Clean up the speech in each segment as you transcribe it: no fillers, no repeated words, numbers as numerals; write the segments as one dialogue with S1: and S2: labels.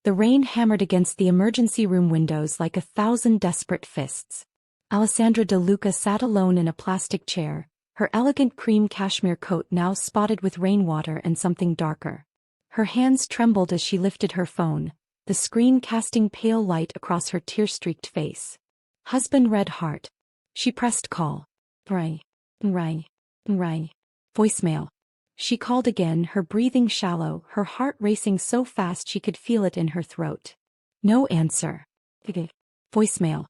S1: The rain hammered against the emergency room windows like 1,000 desperate fists. Alessandra De Luca sat alone in a plastic chair, her elegant cream cashmere coat now spotted with rainwater and something darker. Her hands trembled as she lifted her phone, the screen casting pale light across her tear-streaked face. Husband read heart. She pressed call. Ray. Voicemail. She called again, her breathing shallow, her heart racing so fast she could feel it in her throat. No answer. Voicemail.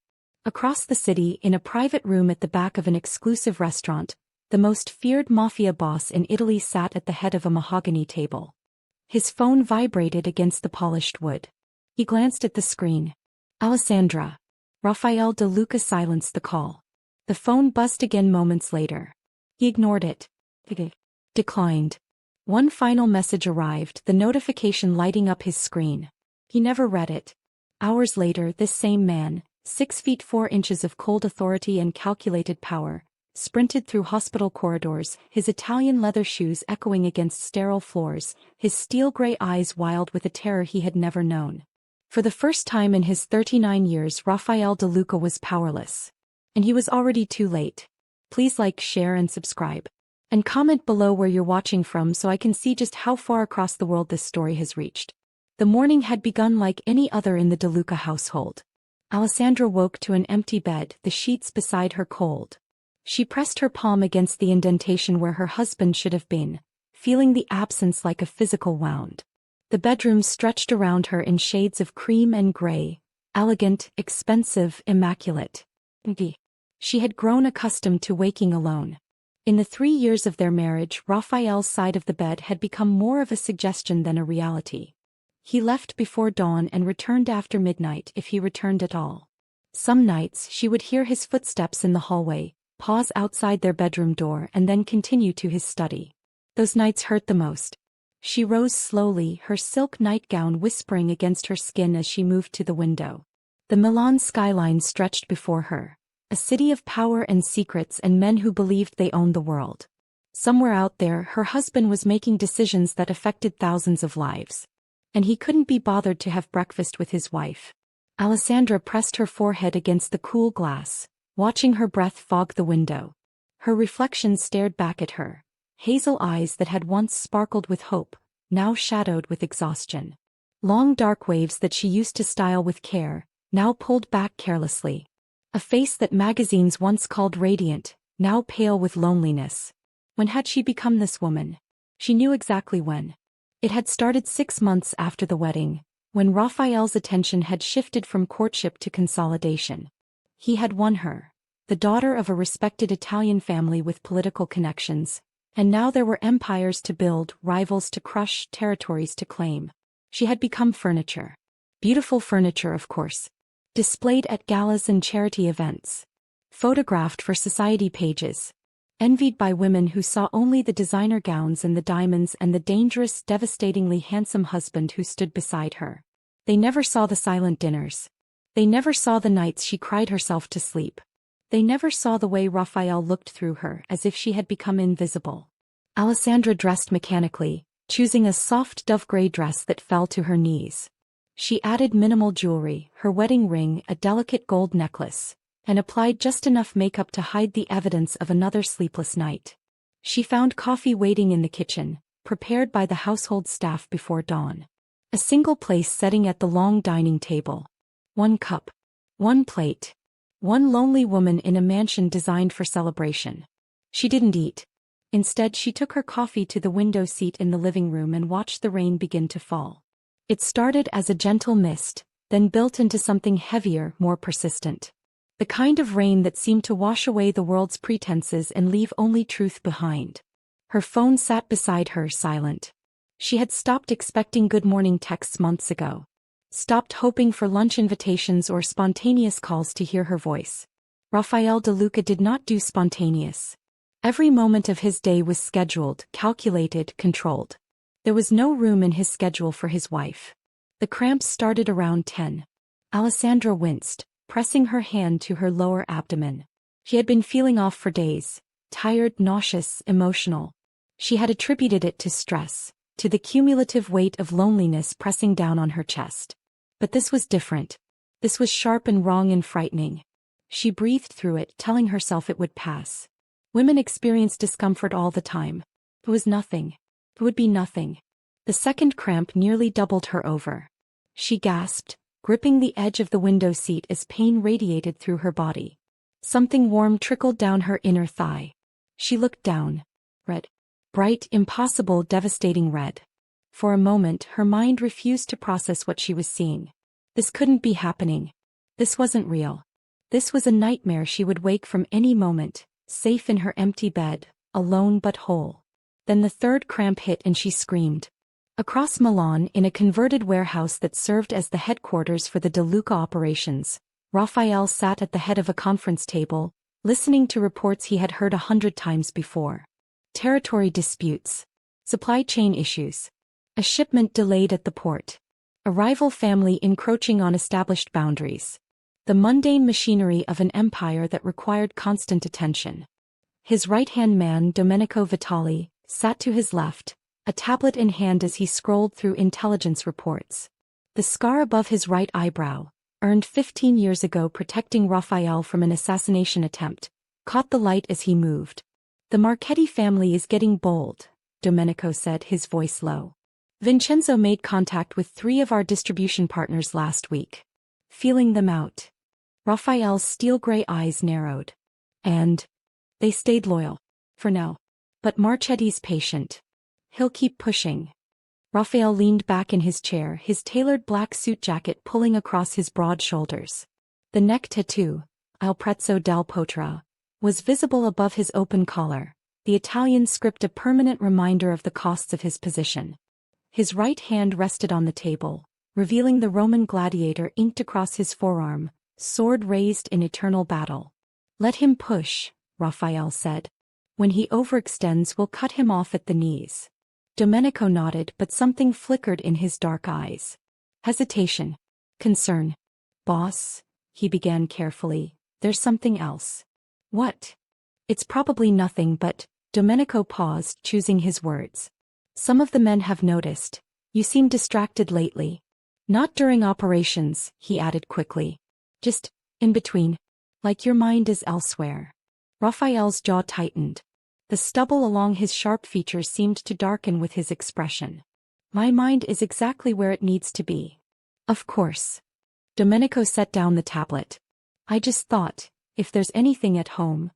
S1: Across the city, in a private room at the back of an exclusive restaurant, the most feared mafia boss in Italy sat at the head of a mahogany table. His phone vibrated against the polished wood. He glanced at the screen. Alessandra. Rafael De Luca silenced the call. The phone buzzed again moments later. He ignored it. Declined. One final message arrived, the notification lighting up his screen. He never read it. Hours later, this same man, 6 feet 4 inches of cold authority and calculated power, sprinted through hospital corridors, his Italian leather shoes echoing against sterile floors, his steel-gray eyes wild with a terror he had never known. For the first time in his 39 years, Rafael De Luca was powerless. And he was already too late. Please like, share and subscribe. And comment below where you're watching from so I can see just how far across the world this story has reached. The morning had begun like any other in the De Luca household. Alessandra woke to an empty bed, the sheets beside her cold. She pressed her palm against the indentation where her husband should have been, feeling the absence like a physical wound. The bedroom stretched around her in shades of cream and gray, elegant, expensive, immaculate. She had grown accustomed to waking alone. In the 3 years of their marriage, Raphael's side of the bed had become more of a suggestion than a reality. He left before dawn and returned after midnight if he returned at all. Some nights she would hear his footsteps in the hallway, pause outside their bedroom door and then continue to his study. Those nights hurt the most. She rose slowly, her silk nightgown whispering against her skin as she moved to the window. The Milan skyline stretched before her. A city of power and secrets and men who believed they owned the world. Somewhere out there, her husband was making decisions that affected thousands of lives. And he couldn't be bothered to have breakfast with his wife. Alessandra pressed her forehead against the cool glass, watching her breath fog the window. Her reflection stared back at her. Hazel eyes that had once sparkled with hope, now shadowed with exhaustion. Long dark waves that she used to style with care, now pulled back carelessly. A face that magazines once called radiant, now pale with loneliness. When had she become this woman? She knew exactly when. It had started 6 months after the wedding, when Raphael's attention had shifted from courtship to consolidation. He had won her, the daughter of a respected Italian family with political connections, and now there were empires to build, rivals to crush, territories to claim. She had become furniture. Beautiful furniture, of course. Displayed at galas and charity events. Photographed for society pages. Envied by women who saw only the designer gowns and the diamonds and the dangerous, devastatingly handsome husband who stood beside her. They never saw the silent dinners. They never saw the nights she cried herself to sleep. They never saw the way Raphael looked through her as if she had become invisible. Alessandra dressed mechanically, choosing a soft dove-gray dress that fell to her knees. She added minimal jewelry, her wedding ring, a delicate gold necklace, and applied just enough makeup to hide the evidence of another sleepless night. She found coffee waiting in the kitchen, prepared by the household staff before dawn. A single place setting at the long dining table. 1 cup. 1 plate. One lonely woman in a mansion designed for celebration. She didn't eat. Instead, she took her coffee to the window seat in the living room and watched the rain begin to fall. It started as a gentle mist, then built into something heavier, more persistent. The kind of rain that seemed to wash away the world's pretenses and leave only truth behind. Her phone sat beside her, silent. She had stopped expecting good morning texts months ago. Stopped hoping for lunch invitations or spontaneous calls to hear her voice. Rafael De Luca did not do spontaneous. Every moment of his day was scheduled, calculated, controlled. There was no room in his schedule for his wife. The cramps started around 10. Alessandra winced, pressing her hand to her lower abdomen. She had been feeling off for days, tired, nauseous, emotional. She had attributed it to stress, to the cumulative weight of loneliness pressing down on her chest. But this was different. This was sharp and wrong and frightening. She breathed through it, telling herself it would pass. Women experience discomfort all the time. It was nothing. It would be nothing. The second cramp nearly doubled her over. She gasped, gripping the edge of the window seat as pain radiated through her body. Something warm trickled down her inner thigh. She looked down. Red. Bright, impossible, devastating red. For a moment, her mind refused to process what she was seeing. This couldn't be happening. This wasn't real. This was a nightmare she would wake from any moment, safe in her empty bed, alone but whole. Then the third cramp hit and she screamed. Across Milan, in a converted warehouse that served as the headquarters for the De Luca operations, Raphael sat at the head of a conference table, listening to reports he had heard 100 times before. Territory disputes. Supply chain issues. A shipment delayed at the port. A rival family encroaching on established boundaries. The mundane machinery of an empire that required constant attention. His right-hand man, Domenico Vitali, sat to his left, a tablet in hand as he scrolled through intelligence reports. The scar above his right eyebrow, earned 15 years ago protecting Raphael from an assassination attempt, caught the light as he moved. The Marchetti family is getting bold, Domenico said, his voice low. Vincenzo made contact with 3 of our distribution partners last week. Feeling them out. Raphael's steel-gray eyes narrowed. And they stayed loyal. For now. But Marchetti's patient. He'll keep pushing. Raphael leaned back in his chair, his tailored black suit jacket pulling across his broad shoulders. The neck tattoo, Il prezzo del potere, was visible above his open collar, the Italian script a permanent reminder of the costs of his position. His right hand rested on the table, revealing the Roman gladiator inked across his forearm, sword raised in eternal battle. Let him push, Raphael said. When he overextends, we'll cut him off at the knees. Domenico nodded, but something flickered in his dark eyes. Hesitation. Concern. Boss, he began carefully, there's something else. What? It's probably nothing, but, Domenico paused, choosing his words. Some of the men have noticed. You seem distracted lately. Not during operations, he added quickly. Just, in between. Like your mind is elsewhere. Raphael's jaw tightened. The stubble along his sharp features seemed to darken with his expression. My mind is exactly where it needs to be. Of course. Domenico set down the tablet. I just thought, if there's anything at home.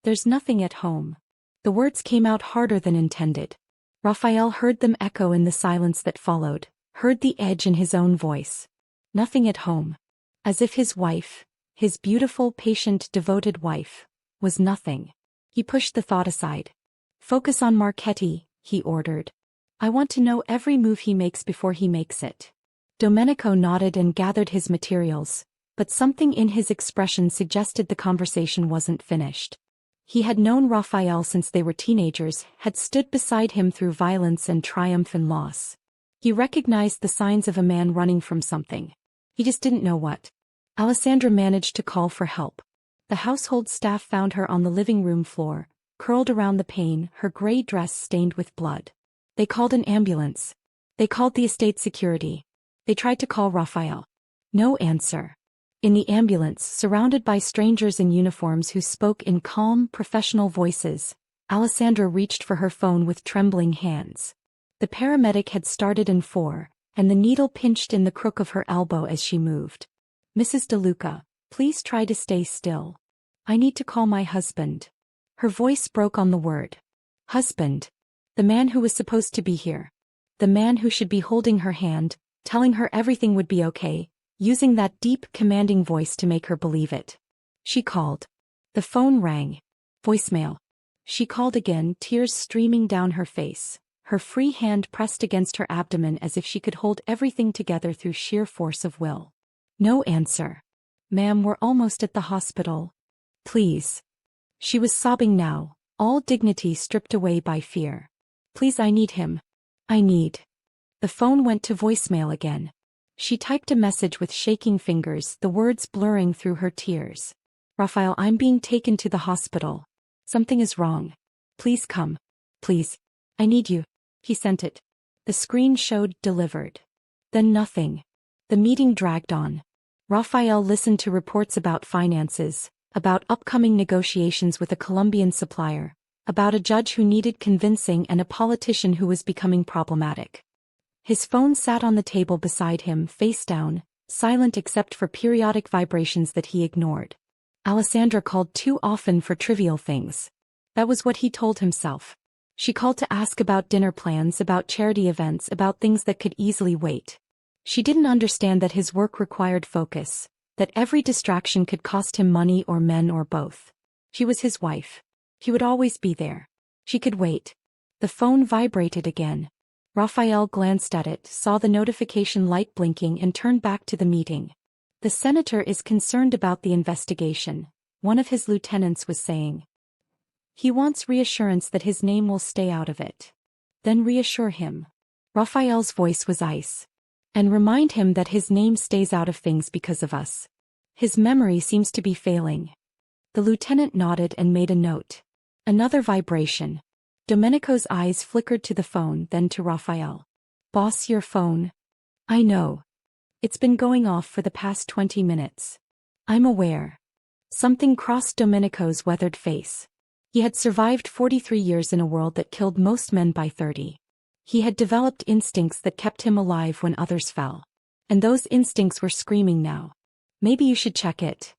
S1: There's nothing at home. The words came out harder than intended. Raphael heard them echo in the silence that followed, heard the edge in his own voice. Nothing at home. As if his wife, his beautiful, patient, devoted wife, was nothing. He pushed the thought aside. Focus on Marchetti, he ordered. I want to know every move he makes before he makes it. Domenico nodded and gathered his materials, but something in his expression suggested the conversation wasn't finished. He had known Raphael since they were teenagers, had stood beside him through violence and triumph and loss. He recognized the signs of a man running from something. He just didn't know what. Alessandra managed to call for help. The household staff found her on the living room floor, curled around the pane, her gray dress stained with blood. They called an ambulance. They called the estate security. They tried to call Raphael. No answer. In the ambulance, surrounded by strangers in uniforms who spoke in calm, professional voices, Alessandra reached for her phone with trembling hands. The paramedic had started in 4, and the needle pinched in the crook of her elbow as she moved. Mrs. De Luca, please try to stay still. I need to call my husband. Her voice broke on the word. Husband. The man who was supposed to be here. The man who should be holding her hand, telling her everything would be okay, using that deep, commanding voice to make her believe it. She called. The phone rang. Voicemail. She called again, tears streaming down her face, her free hand pressed against her abdomen as if she could hold everything together through sheer force of will. No answer. Ma'am, we're almost at the hospital. Please. She was sobbing now, all dignity stripped away by fear. Please, I need him. I need. The phone went to voicemail again. She typed a message with shaking fingers, the words blurring through her tears. Raphael, I'm being taken to the hospital. Something is wrong. Please come. Please. I need you. He sent it. The screen showed delivered. Then nothing. The meeting dragged on. Raphael listened to reports about finances, about upcoming negotiations with a Colombian supplier, about a judge who needed convincing and a politician who was becoming problematic. His phone sat on the table beside him, face down, silent except for periodic vibrations that he ignored. Alessandra called too often for trivial things. That was what he told himself. She called to ask about dinner plans, about charity events, about things that could easily wait. She didn't understand that his work required focus, that every distraction could cost him money or men or both. She was his wife. He would always be there. She could wait. The phone vibrated again. Raphael glanced at it, saw the notification light blinking and turned back to the meeting. The senator is concerned about the investigation, one of his lieutenants was saying. He wants reassurance that his name will stay out of it. Then reassure him. Raphael's voice was ice. And remind him that his name stays out of things because of us. His memory seems to be failing. The lieutenant nodded and made a note. Another vibration. Domenico's eyes flickered to the phone, then to Raphael. Boss, your phone? I know. It's been going off for the past 20 minutes. I'm aware. Something crossed Domenico's weathered face. He had survived 43 years in a world that killed most men by 30. He had developed instincts that kept him alive when others fell. And those instincts were screaming now. Maybe you should check it.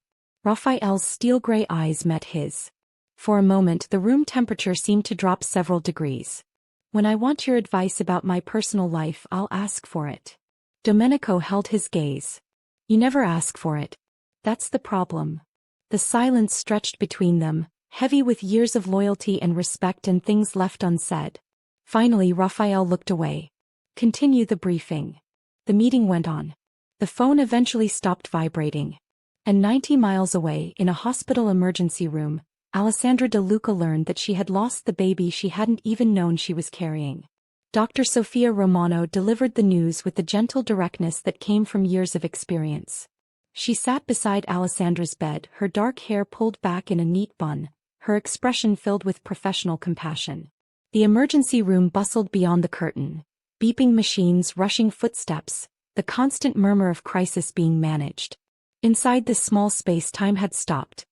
S1: Raphael's steel-gray eyes met his. For a moment the room temperature seemed to drop several degrees. When I want your advice about my personal life, I'll ask for it. Domenico held his gaze. You never ask for it. That's the problem. The silence stretched between them, heavy with years of loyalty and respect and things left unsaid. Finally Raphael looked away. Continue the briefing. The meeting went on. The phone eventually stopped vibrating. And 90 miles away, in a hospital emergency room, Alessandra De Luca learned that she had lost the baby she hadn't even known she was carrying. Dr. Sofia Romano delivered the news with the gentle directness that came from years of experience. She sat beside Alessandra's bed, her dark hair pulled back in a neat bun, her expression filled with professional compassion. The emergency room bustled beyond the curtain. Beeping machines, rushing footsteps, the constant murmur of crisis being managed. Inside this small space time had stopped.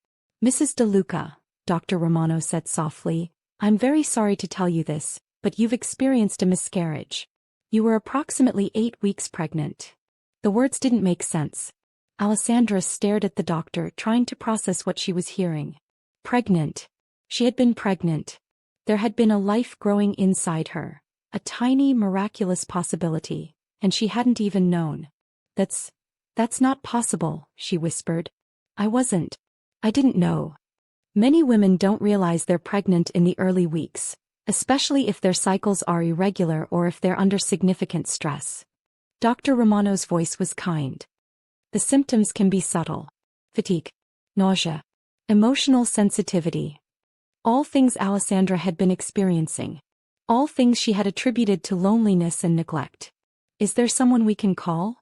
S1: Mrs. De Luca, Dr. Romano said softly, I'm very sorry to tell you this, but you've experienced a miscarriage. You were approximately 8 weeks pregnant. The words didn't make sense. Alessandra stared at the doctor, trying to process what she was hearing. Pregnant. She had been pregnant. There had been a life growing inside her, a tiny, miraculous possibility, and she hadn't even known. That's not possible, she whispered. I didn't know. Many women don't realize they're pregnant in the early weeks, especially if their cycles are irregular or if they're under significant stress. Dr. Romano's voice was kind. The symptoms can be subtle. Fatigue, nausea, emotional sensitivity. All things Alessandra had been experiencing. All things she had attributed to loneliness and neglect. Is there someone we can call?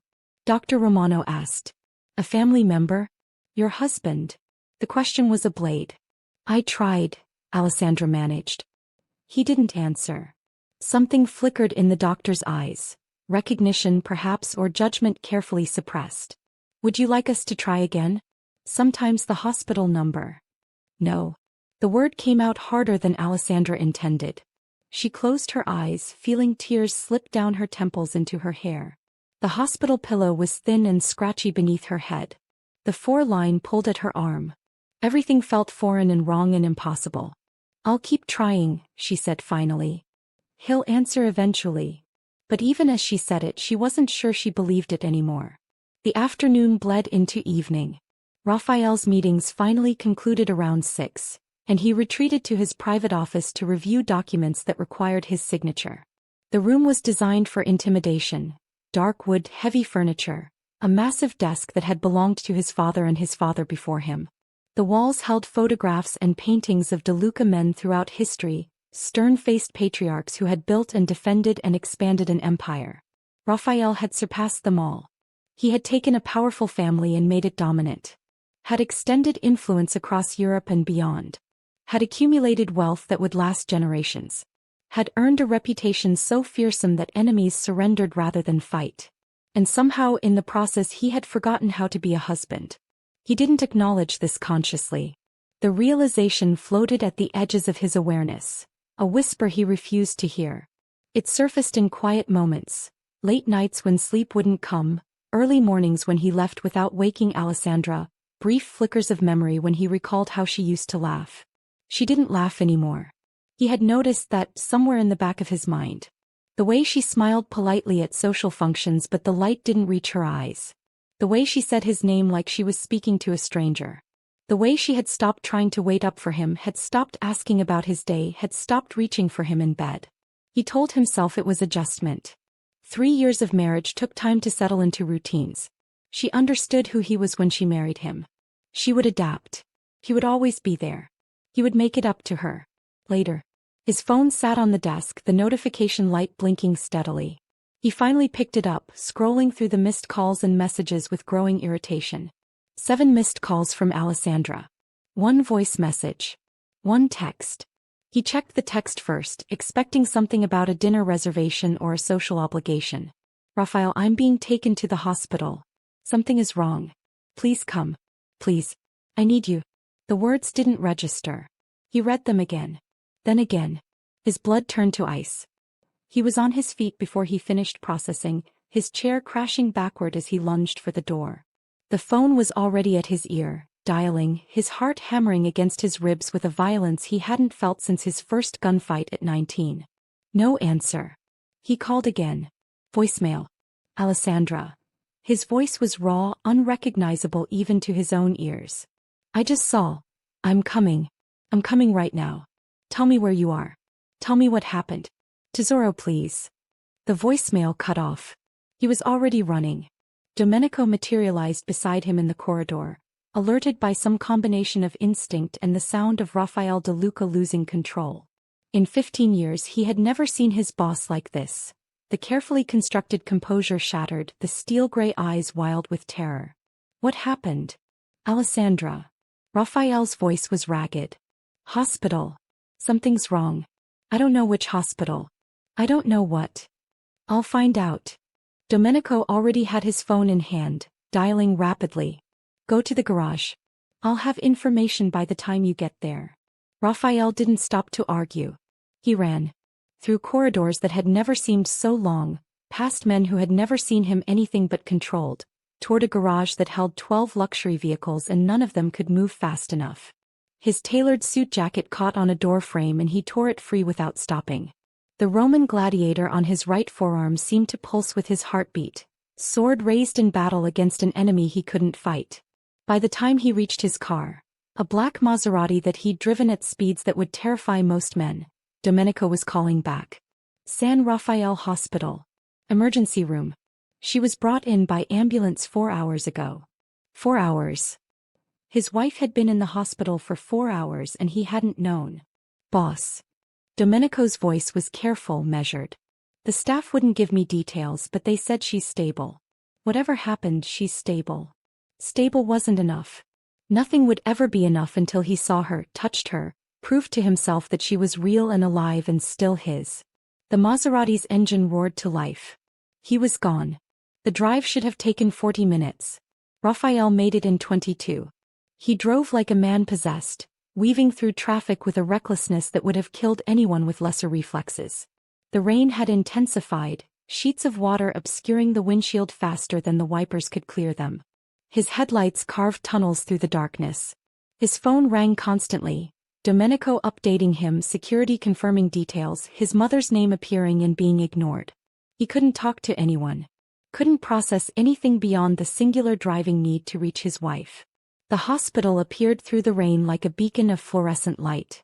S1: Dr. Romano asked. A family member? Your husband? The question was a blade. I tried, Alessandra managed. He didn't answer. Something flickered in the doctor's eyes. Recognition perhaps, or judgment carefully suppressed. Would you like us to try again? Sometimes the hospital number. No. The word came out harder than Alessandra intended. She closed her eyes, feeling tears slip down her temples into her hair. The hospital pillow was thin and scratchy beneath her head. The 4-line pulled at her arm. Everything felt foreign and wrong and impossible. I'll keep trying, she said finally. He'll answer eventually. But even as she said it, she wasn't sure she believed it anymore. The afternoon bled into evening. Raphael's meetings finally concluded around 6. And he retreated to his private office to review documents that required his signature. The room was designed for intimidation. Dark wood, heavy furniture, a massive desk that had belonged to his father and his father before him. The walls held photographs and paintings of De Luca men throughout history, stern-faced patriarchs who had built and defended and expanded an empire. Raphael had surpassed them all. He had taken a powerful family and made it dominant. Had extended influence across Europe and beyond. Had accumulated wealth that would last generations. Had earned a reputation so fearsome that enemies surrendered rather than fight. And somehow in the process he had forgotten how to be a husband. He didn't acknowledge this consciously. The realization floated at the edges of his awareness, a whisper he refused to hear. It surfaced in quiet moments, late nights when sleep wouldn't come, early mornings when he left without waking Alessandra, brief flickers of memory when he recalled how she used to laugh. She didn't laugh anymore. He had noticed that somewhere in the back of his mind. The way she smiled politely at social functions but the light didn't reach her eyes. The way she said his name like she was speaking to a stranger. The way she had stopped trying to wait up for him, had stopped asking about his day, had stopped reaching for him in bed. He told himself it was adjustment. 3 years of marriage took time to settle into routines. She understood who he was when she married him. She would adapt. He would always be there. He would make it up to her. Later. His phone sat on the desk, the notification light blinking steadily. He finally picked it up, scrolling through the missed calls and messages with growing irritation. 7 missed calls from Alessandra. 1 voice message. 1 text. He checked the text first, expecting something about a dinner reservation or a social obligation. Raphael, I'm being taken to the hospital. Something is wrong. Please come. Please. I need you. The words didn't register. He read them again. Then again. His blood turned to ice. He was on his feet before he finished processing, his chair crashing backward as he lunged for the door. The phone was already at his ear, dialing, his heart hammering against his ribs with a violence he hadn't felt since his first gunfight at 19. No answer. He called again. Voicemail. Alessandra. His voice was raw, unrecognizable even to his own ears. I just saw. I'm coming. I'm coming right now. Tell me where you are. Tell me what happened. Tesoro, please. The voicemail cut off. He was already running. Domenico materialized beside him in the corridor, alerted by some combination of instinct and the sound of Raphael De Luca losing control. In 15 years he had never seen his boss like this. The carefully constructed composure shattered, the steel-gray eyes wild with terror. What happened? Alessandra. Raphael's voice was ragged. Hospital. Something's wrong. I don't know which hospital. I don't know what. I'll find out. Domenico already had his phone in hand, dialing rapidly. Go to the garage. I'll have information by the time you get there. Raphael didn't stop to argue. He ran. Through corridors that had never seemed so long, past men who had never seen him anything but controlled, toward a garage that held 12 luxury vehicles and none of them could move fast enough. His tailored suit jacket caught on a door frame and he tore it free without stopping. The Roman gladiator on his right forearm seemed to pulse with his heartbeat, sword raised in battle against an enemy he couldn't fight. By the time he reached his car, a black Maserati that he'd driven at speeds that would terrify most men, Domenico was calling back. San Rafael Hospital. Emergency room. She was brought in by ambulance 4 hours ago. 4 hours. His wife had been in the hospital for 4 hours and he hadn't known. Boss. Domenico's voice was careful, measured. The staff wouldn't give me details but they said she's stable. Whatever happened, she's stable. Stable wasn't enough. Nothing would ever be enough until he saw her, touched her, proved to himself that she was real and alive and still his. The Maserati's engine roared to life. He was gone. The drive should have taken 40 minutes. Raphael made it in 22. He drove like a man possessed, weaving through traffic with a recklessness that would have killed anyone with lesser reflexes. The rain had intensified, sheets of water obscuring the windshield faster than the wipers could clear them. His headlights carved tunnels through the darkness. His phone rang constantly, Domenico updating him, security confirming details, his mother's name appearing and being ignored. He couldn't talk to anyone. Couldn't process anything beyond the singular driving need to reach his wife. The hospital appeared through the rain like a beacon of fluorescent light.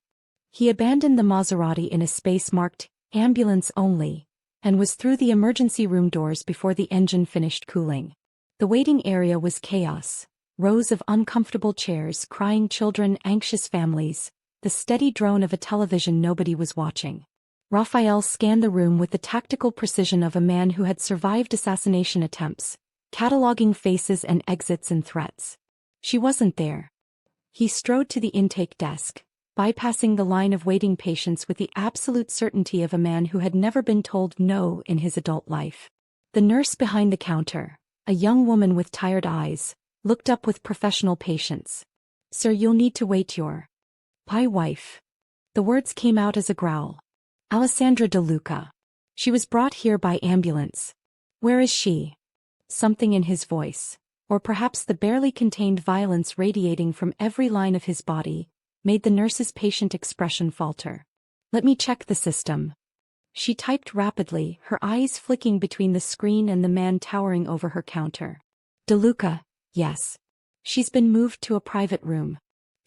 S1: He abandoned the Maserati in a space marked, ambulance only, and was through the emergency room doors before the engine finished cooling. The waiting area was chaos. Rows of uncomfortable chairs, crying children, anxious families, the steady drone of a television nobody was watching. Raphael scanned the room with the tactical precision of a man who had survived assassination attempts, cataloging faces and exits and threats. She wasn't there. He strode to the intake desk, bypassing the line of waiting patients with the absolute certainty of a man who had never been told no in his adult life. The nurse behind the counter, a young woman with tired eyes, looked up with professional patience. Sir, you'll need to wait your wife. The words came out as a growl. Alessandra De Luca. She was brought here by ambulance. Where is she? Something in his voice, or perhaps the barely contained violence radiating from every line of his body, made the nurse's patient expression falter. Let me check the system. She typed rapidly, her eyes flicking between the screen and the man towering over her counter. De Luca, yes. She's been moved to a private room.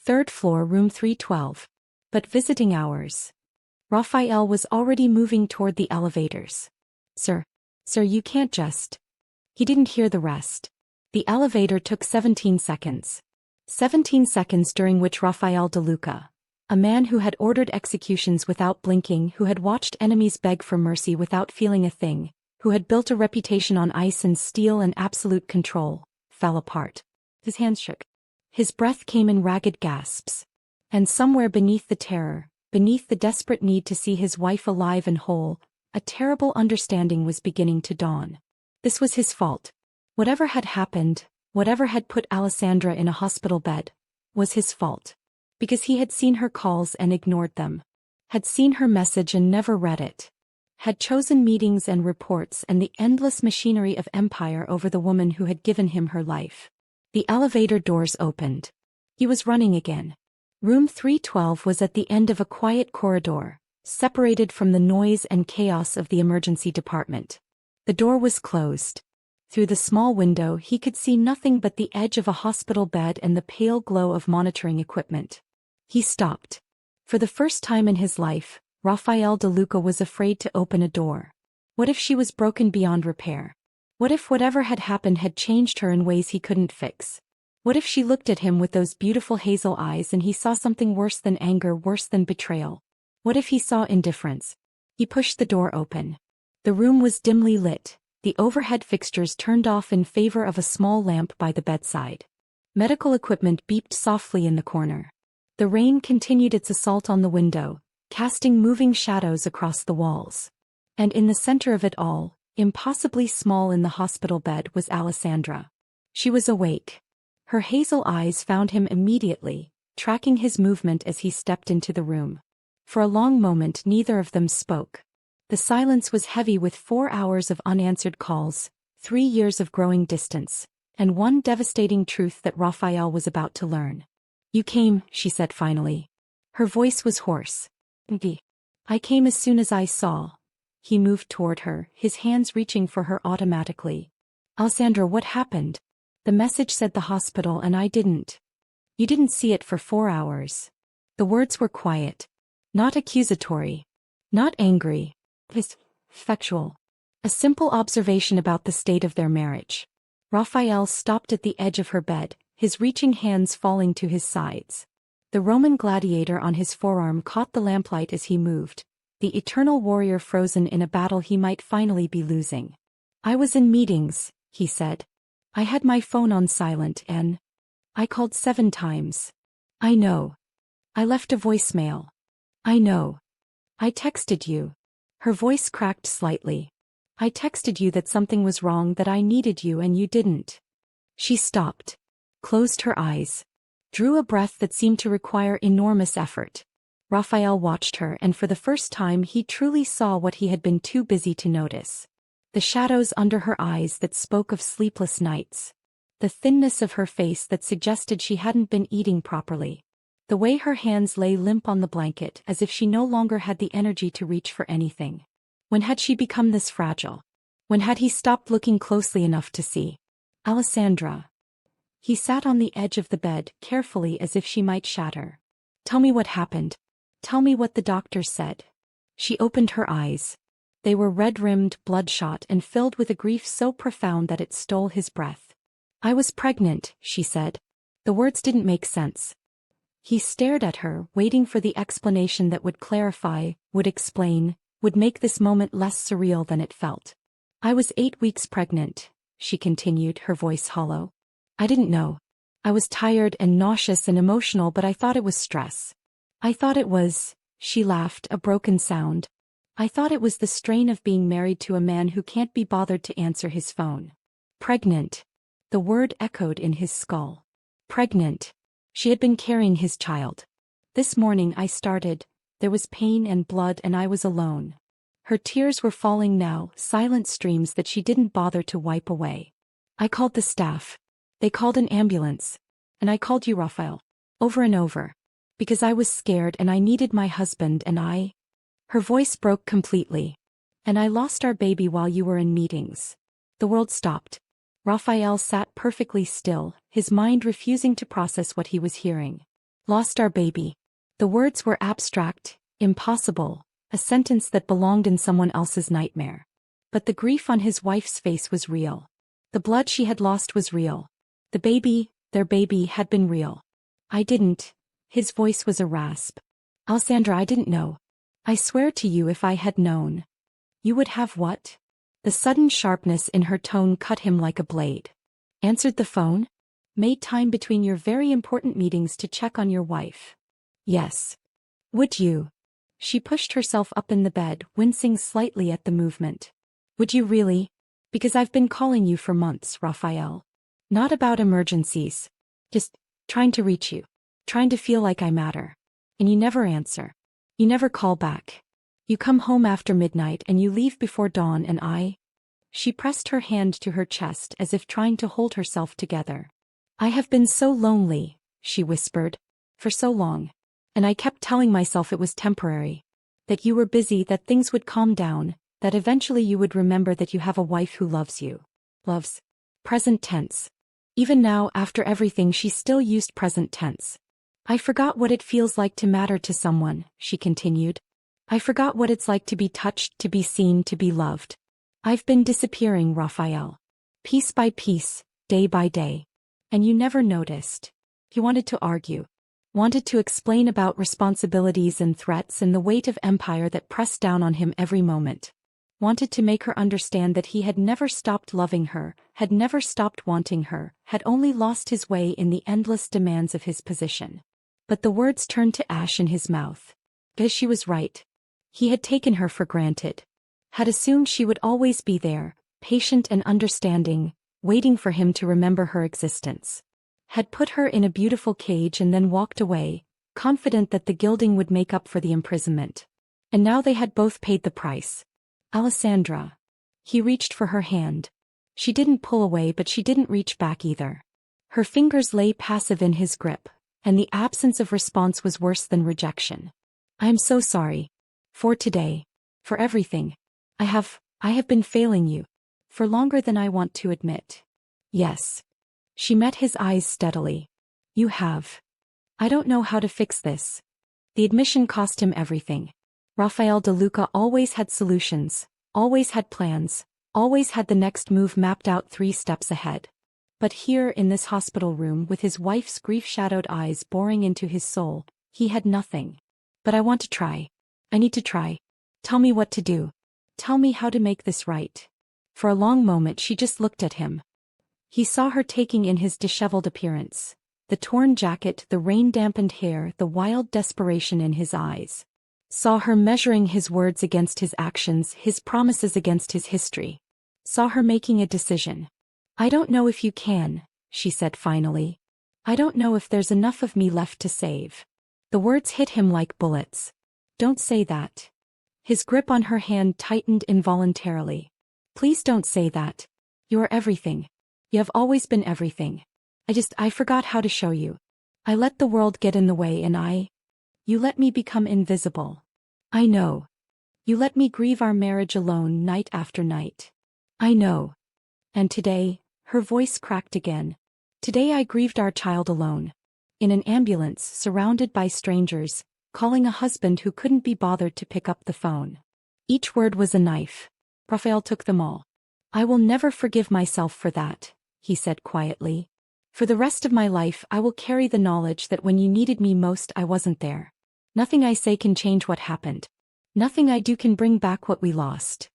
S1: 3rd floor, room 312. But visiting hours. Raphael was already moving toward the elevators. Sir, you can't just. He didn't hear the rest. The elevator took 17 seconds. 17 seconds during which Raphael De Luca, a man who had ordered executions without blinking, who had watched enemies beg for mercy without feeling a thing, who had built a reputation on ice and steel and absolute control, fell apart. His hands shook. His breath came in ragged gasps. And somewhere beneath the terror, beneath the desperate need to see his wife alive and whole, a terrible understanding was beginning to dawn. This was his fault. Whatever had happened, whatever had put Alessandra in a hospital bed, was his fault. Because he had seen her calls and ignored them. Had seen her message and never read it. Had chosen meetings and reports and the endless machinery of empire over the woman who had given him her life. The elevator doors opened. He was running again. Room 312 was at the end of a quiet corridor, separated from the noise and chaos of the emergency department. The door was closed. Through the small window he could see nothing but the edge of a hospital bed and the pale glow of monitoring equipment. He stopped. For the first time in his life, Raphael De Luca was afraid to open a door. What if she was broken beyond repair? What if whatever had happened had changed her in ways he couldn't fix? What if she looked at him with those beautiful hazel eyes and he saw something worse than anger, worse than betrayal? What if he saw indifference? He pushed the door open. The room was dimly lit, the overhead fixtures turned off in favor of a small lamp by the bedside. Medical equipment beeped softly in the corner. The rain continued its assault on the window, casting moving shadows across the walls. And in the center of it all, impossibly small in the hospital bed, was Alessandra. She was awake. Her hazel eyes found him immediately, tracking his movement as he stepped into the room. For a long moment neither of them spoke. The silence was heavy with 4 hours of unanswered calls, 3 years of growing distance, and one devastating truth that Raphael was about to learn. You came, she said finally. Her voice was hoarse. I came as soon as I saw. He moved toward her, his hands reaching for her automatically. Alessandra, what happened? The message said the hospital and I didn't. You didn't see it for 4 hours. The words were quiet. Not accusatory. Not angry. Factual. A simple observation about the state of their marriage. Raphael stopped at the edge of her bed, his reaching hands falling to his sides. The Roman gladiator on his forearm caught the lamplight as he moved, the eternal warrior frozen in a battle he might finally be losing. I was in meetings, he said. I had my phone on silent and I called 7 times. I know. I left a voicemail. I know. I texted you. Her voice cracked slightly. I texted you that something was wrong, that I needed you and you didn't. She stopped. Closed her eyes. Drew a breath that seemed to require enormous effort. Raphael watched her and for the first time he truly saw what he had been too busy to notice. The shadows under her eyes that spoke of sleepless nights. The thinness of her face that suggested she hadn't been eating properly. The way her hands lay limp on the blanket as if she no longer had the energy to reach for anything. When had she become this fragile? When had he stopped looking closely enough to see? Alessandra. He sat on the edge of the bed, carefully as if she might shatter. Tell me what happened. Tell me what the doctor said. She opened her eyes. They were red-rimmed, bloodshot, and filled with a grief so profound that it stole his breath. I was pregnant, she said. The words didn't make sense. He stared at her, waiting for the explanation that would clarify, would explain, would make this moment less surreal than it felt. I was 8 weeks pregnant, she continued, her voice hollow. I didn't know. I was tired and nauseous and emotional, but I thought it was stress. I thought it was, she laughed, a broken sound. I thought it was the strain of being married to a man who can't be bothered to answer his phone. Pregnant. The word echoed in his skull. Pregnant. She had been carrying his child. This morning I started, there was pain and blood and I was alone. Her tears were falling now, silent streams that she didn't bother to wipe away. I called the staff. They called an ambulance. And I called you, Raphael. Over and over. Because I was scared and I needed my husband and I... Her voice broke completely. And I lost our baby while you were in meetings. The world stopped. Raphael sat perfectly still, his mind refusing to process what he was hearing. Lost our baby. The words were abstract, impossible, a sentence that belonged in someone else's nightmare. But the grief on his wife's face was real. The blood she had lost was real. The baby, their baby, had been real. I didn't. His voice was a rasp. Alessandra, I didn't know. I swear to you if I had known. You would have what? The sudden sharpness in her tone cut him like a blade. Answered the phone? Made time between your very important meetings to check on your wife. Yes. Would you? She pushed herself up in the bed, wincing slightly at the movement. Would you really? Because I've been calling you for months, Raphael. Not about emergencies. Just trying to reach you. Trying to feel like I matter. And you never answer. You never call back. You come home after midnight and you leave before dawn and I... She pressed her hand to her chest as if trying to hold herself together. I have been so lonely, she whispered. For so long. And I kept telling myself it was temporary. That you were busy, that things would calm down, that eventually you would remember that you have a wife who loves you. Loves. Present tense. Even now, after everything, she still used present tense. I forgot what it feels like to matter to someone, she continued. I forgot what it's like to be touched, to be seen, to be loved. I've been disappearing, Raphael. Piece by piece, day by day. And you never noticed. He wanted to argue. Wanted to explain about responsibilities and threats and the weight of empire that pressed down on him every moment. Wanted to make her understand that he had never stopped loving her, had never stopped wanting her, had only lost his way in the endless demands of his position. But the words turned to ash in his mouth. Because she was right. He had taken her for granted. Had assumed she would always be there, patient and understanding, waiting for him to remember her existence. Had put her in a beautiful cage and then walked away, confident that the gilding would make up for the imprisonment. And now they had both paid the price. Alessandra. He reached for her hand. She didn't pull away, but she didn't reach back either. Her fingers lay passive in his grip, and the absence of response was worse than rejection. I am so sorry. For today. For everything. I have been failing you. For longer than I want to admit. Yes. She met his eyes steadily. You have. I don't know how to fix this. The admission cost him everything. Raphael De Luca always had solutions, always had plans, always had the next move mapped out 3 steps ahead. But here in this hospital room with his wife's grief-shadowed eyes boring into his soul, he had nothing. But I want to try. I need to try. Tell me what to do. Tell me how to make this right. For a long moment she just looked at him. He saw her taking in his disheveled appearance, the torn jacket, the rain-dampened hair, the wild desperation in his eyes. Saw her measuring his words against his actions, his promises against his history. Saw her making a decision. I don't know if you can, she said finally. I don't know if there's enough of me left to save. The words hit him like bullets. Don't say that. His grip on her hand tightened involuntarily. Please don't say that. You are everything. You have always been everything. I forgot how to show you. I let the world get in the way and you let me become invisible. I know. You let me grieve our marriage alone night after night. I know. And today, her voice cracked again. Today I grieved our child alone. In an ambulance, surrounded by strangers, calling a husband who couldn't be bothered to pick up the phone. Each word was a knife. Raphael took them all. I will never forgive myself for that, he said quietly. For the rest of my life I will carry the knowledge that when you needed me most I wasn't there. Nothing I say can change what happened. Nothing I do can bring back what we lost.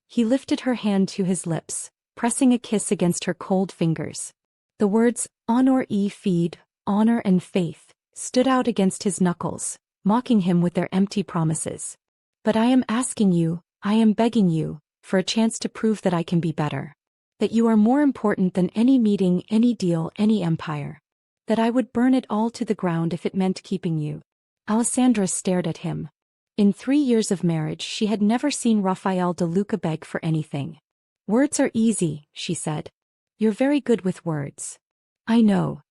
S1: He lifted her hand to his lips, pressing a kiss against her cold fingers. The words, honor feed, honor and faith, stood out against his knuckles, mocking him with their empty promises. But I am asking you, I am begging you, for a chance to prove that I can be better. That you are more important than any meeting, any deal, any empire. That I would burn it all to the ground if it meant keeping you. Alessandra stared at him. In 3 years of marriage she had never seen Rafael de Luca beg for anything. Words are easy, she said. You're very good with words. I know.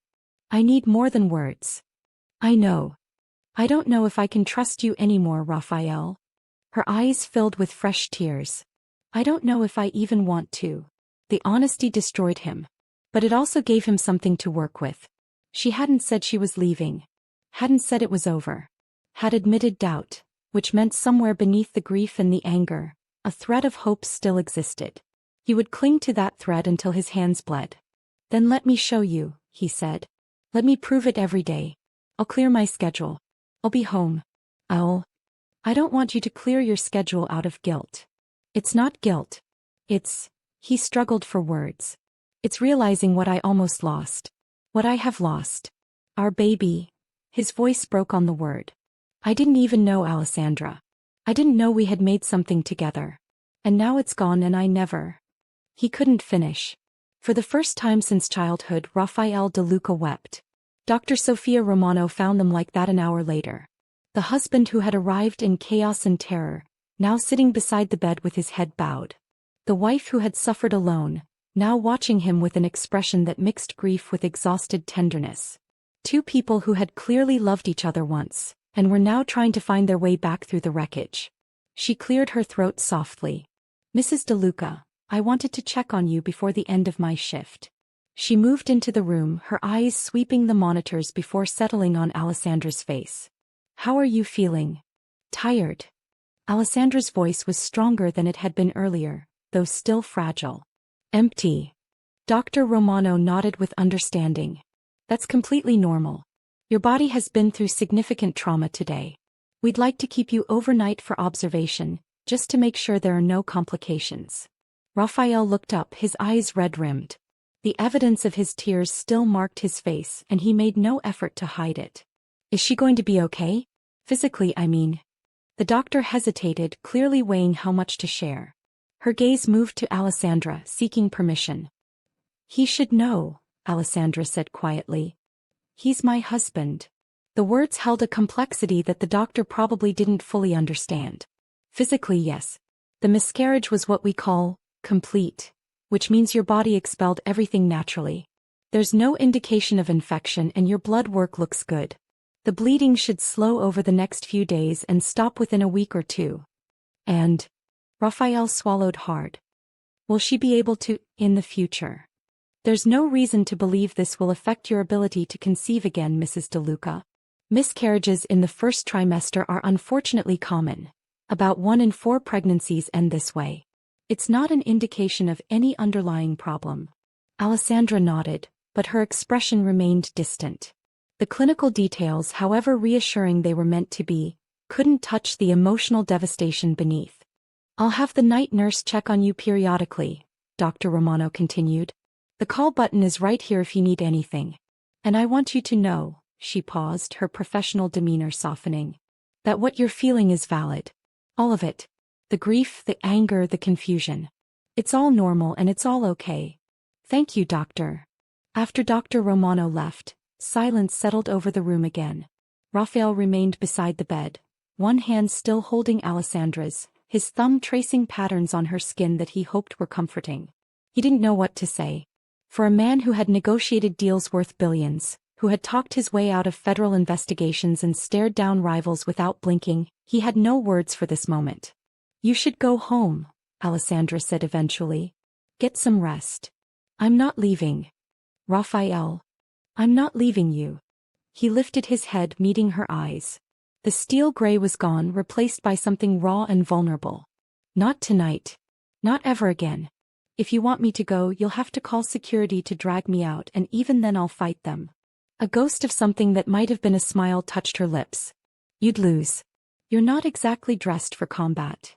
S1: I need more than words. I know. I don't know if I can trust you anymore, Rafael. Her eyes filled with fresh tears. I don't know if I even want to. The honesty destroyed him. But it also gave him something to work with. She hadn't said she was leaving. Hadn't said it was over. Had admitted doubt, which meant somewhere beneath the grief and the anger, a thread of hope still existed. He would cling to that thread until his hands bled. Then let me show you, he said. Let me prove it every day. I'll clear my schedule. I'll be home. I don't want you to clear your schedule out of guilt. It's not guilt. He struggled for words. It's realizing what I almost lost. What I have lost. Our baby. His voice broke on the word. I didn't even know Alessandra. I didn't know we had made something together. And now it's gone and I never. He couldn't finish. For the first time since childhood, Rafael de Luca wept. Dr. Sofia Romano found them like that an hour later. The husband who had arrived in chaos and terror, now sitting beside the bed with his head bowed. The wife who had suffered alone, now watching him with an expression that mixed grief with exhausted tenderness. Two people who had clearly loved each other once, and were now trying to find their way back through the wreckage. She cleared her throat softly. Mrs. De Luca, I wanted to check on you before the end of my shift. She moved into the room, her eyes sweeping the monitors before settling on Alessandra's face. How are you feeling? Tired. Alessandra's voice was stronger than it had been earlier, though still fragile. Empty. Dr. Romano nodded with understanding. That's completely normal. Your body has been through significant trauma today. We'd like to keep you overnight for observation, just to make sure there are no complications. Rafael looked up, his eyes red-rimmed. The evidence of his tears still marked his face, and he made no effort to hide it. Is she going to be okay? Physically, I mean. The doctor hesitated, clearly weighing how much to share. Her gaze moved to Alessandra, seeking permission. He should know, Alessandra said quietly. He's my husband. The words held a complexity that the doctor probably didn't fully understand. Physically, yes. The miscarriage was what we call complete, which means your body expelled everything naturally. There's no indication of infection and your blood work looks good. The bleeding should slow over the next few days and stop within a week or two. And Rafael swallowed hard. Will she be able to, in the future? There's no reason to believe this will affect your ability to conceive again, Mrs. De Luca. Miscarriages in the first trimester are unfortunately common. About 1 in 4 pregnancies end this way. It's not an indication of any underlying problem. Alessandra nodded, but her expression remained distant. The clinical details, however reassuring they were meant to be, couldn't touch the emotional devastation beneath. I'll have the night nurse check on you periodically, Dr. Romano continued. The call button is right here if you need anything. And I want you to know, she paused, her professional demeanor softening, that what you're feeling is valid. All of it. The grief, the anger, the confusion. It's all normal and it's all okay. Thank you, doctor. After Dr. Romano left, silence settled over the room again. Rafael remained beside the bed, one hand still holding Alessandra's, his thumb tracing patterns on her skin that he hoped were comforting. He didn't know what to say. For a man who had negotiated deals worth billions, who had talked his way out of federal investigations and stared down rivals without blinking, he had no words for this moment. You should go home, Alessandra said eventually. Get some rest. I'm not leaving. Rafael. I'm not leaving you. He lifted his head, meeting her eyes. The steel gray was gone, replaced by something raw and vulnerable. Not tonight. Not ever again. If you want me to go, you'll have to call security to drag me out, and even then I'll fight them. A ghost of something that might have been a smile touched her lips. You'd lose. You're not exactly dressed for combat.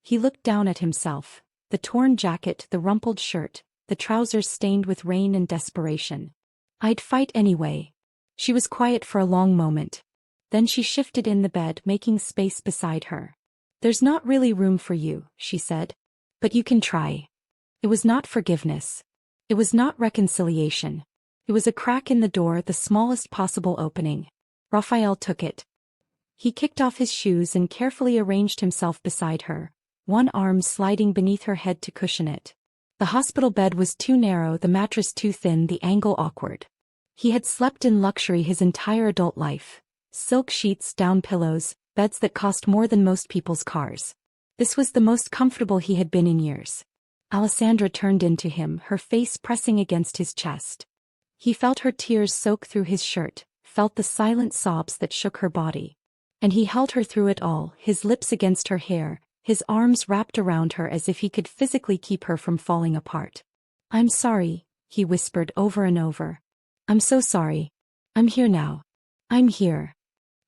S1: He looked down at himself. The torn jacket, the rumpled shirt, the trousers stained with rain and desperation. I'd fight anyway. She was quiet for a long moment. Then she shifted in the bed, making space beside her. There's not really room for you, she said. But you can try. It was not forgiveness. It was not reconciliation. It was a crack in the door, the smallest possible opening. Raphael took it. He kicked off his shoes and carefully arranged himself beside her, one arm sliding beneath her head to cushion it. The hospital bed was too narrow, the mattress too thin, the angle awkward. He had slept in luxury his entire adult life. Silk sheets, down pillows, beds that cost more than most people's cars. This was the most comfortable he had been in years. Alessandra turned into him, her face pressing against his chest. He felt her tears soak through his shirt, felt the silent sobs that shook her body. And he held her through it all, his lips against her hair, his arms wrapped around her as if he could physically keep her from falling apart. "I'm sorry," he whispered over and over. "I'm so sorry. I'm here now. I'm here."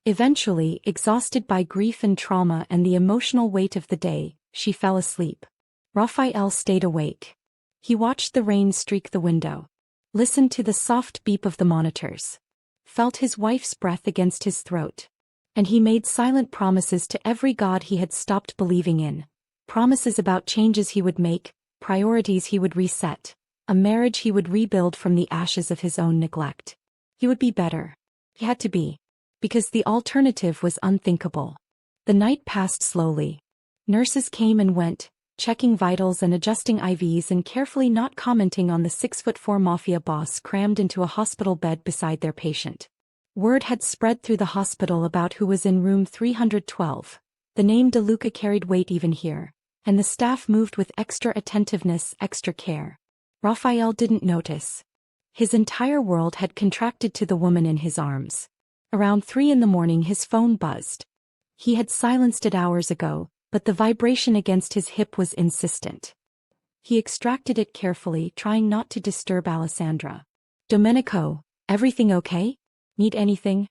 S1: Eventually, exhausted by grief and trauma and the emotional weight of the day, she fell asleep. Raphael stayed awake. He watched the rain streak the window, listened to the soft beep of the monitors, felt his wife's breath against his throat. And he made silent promises to every god he had stopped believing in. Promises about changes he would make, priorities he would reset, a marriage he would rebuild from the ashes of his own neglect. He would be better. He had to be. Because the alternative was unthinkable. The night passed slowly. Nurses came and went, checking vitals and adjusting IVs and carefully not commenting on the 6'4" Mafia boss crammed into a hospital bed beside their patient. Word had spread through the hospital about who was in room 312. The name De Luca carried weight even here, and the staff moved with extra attentiveness, extra care. Raphael didn't notice. His entire world had contracted to the woman in his arms. Around 3 a.m. his phone buzzed. He had silenced it hours ago, but the vibration against his hip was insistent. He extracted it carefully, trying not to disturb Alessandra. "Domenico, everything okay? Need anything?"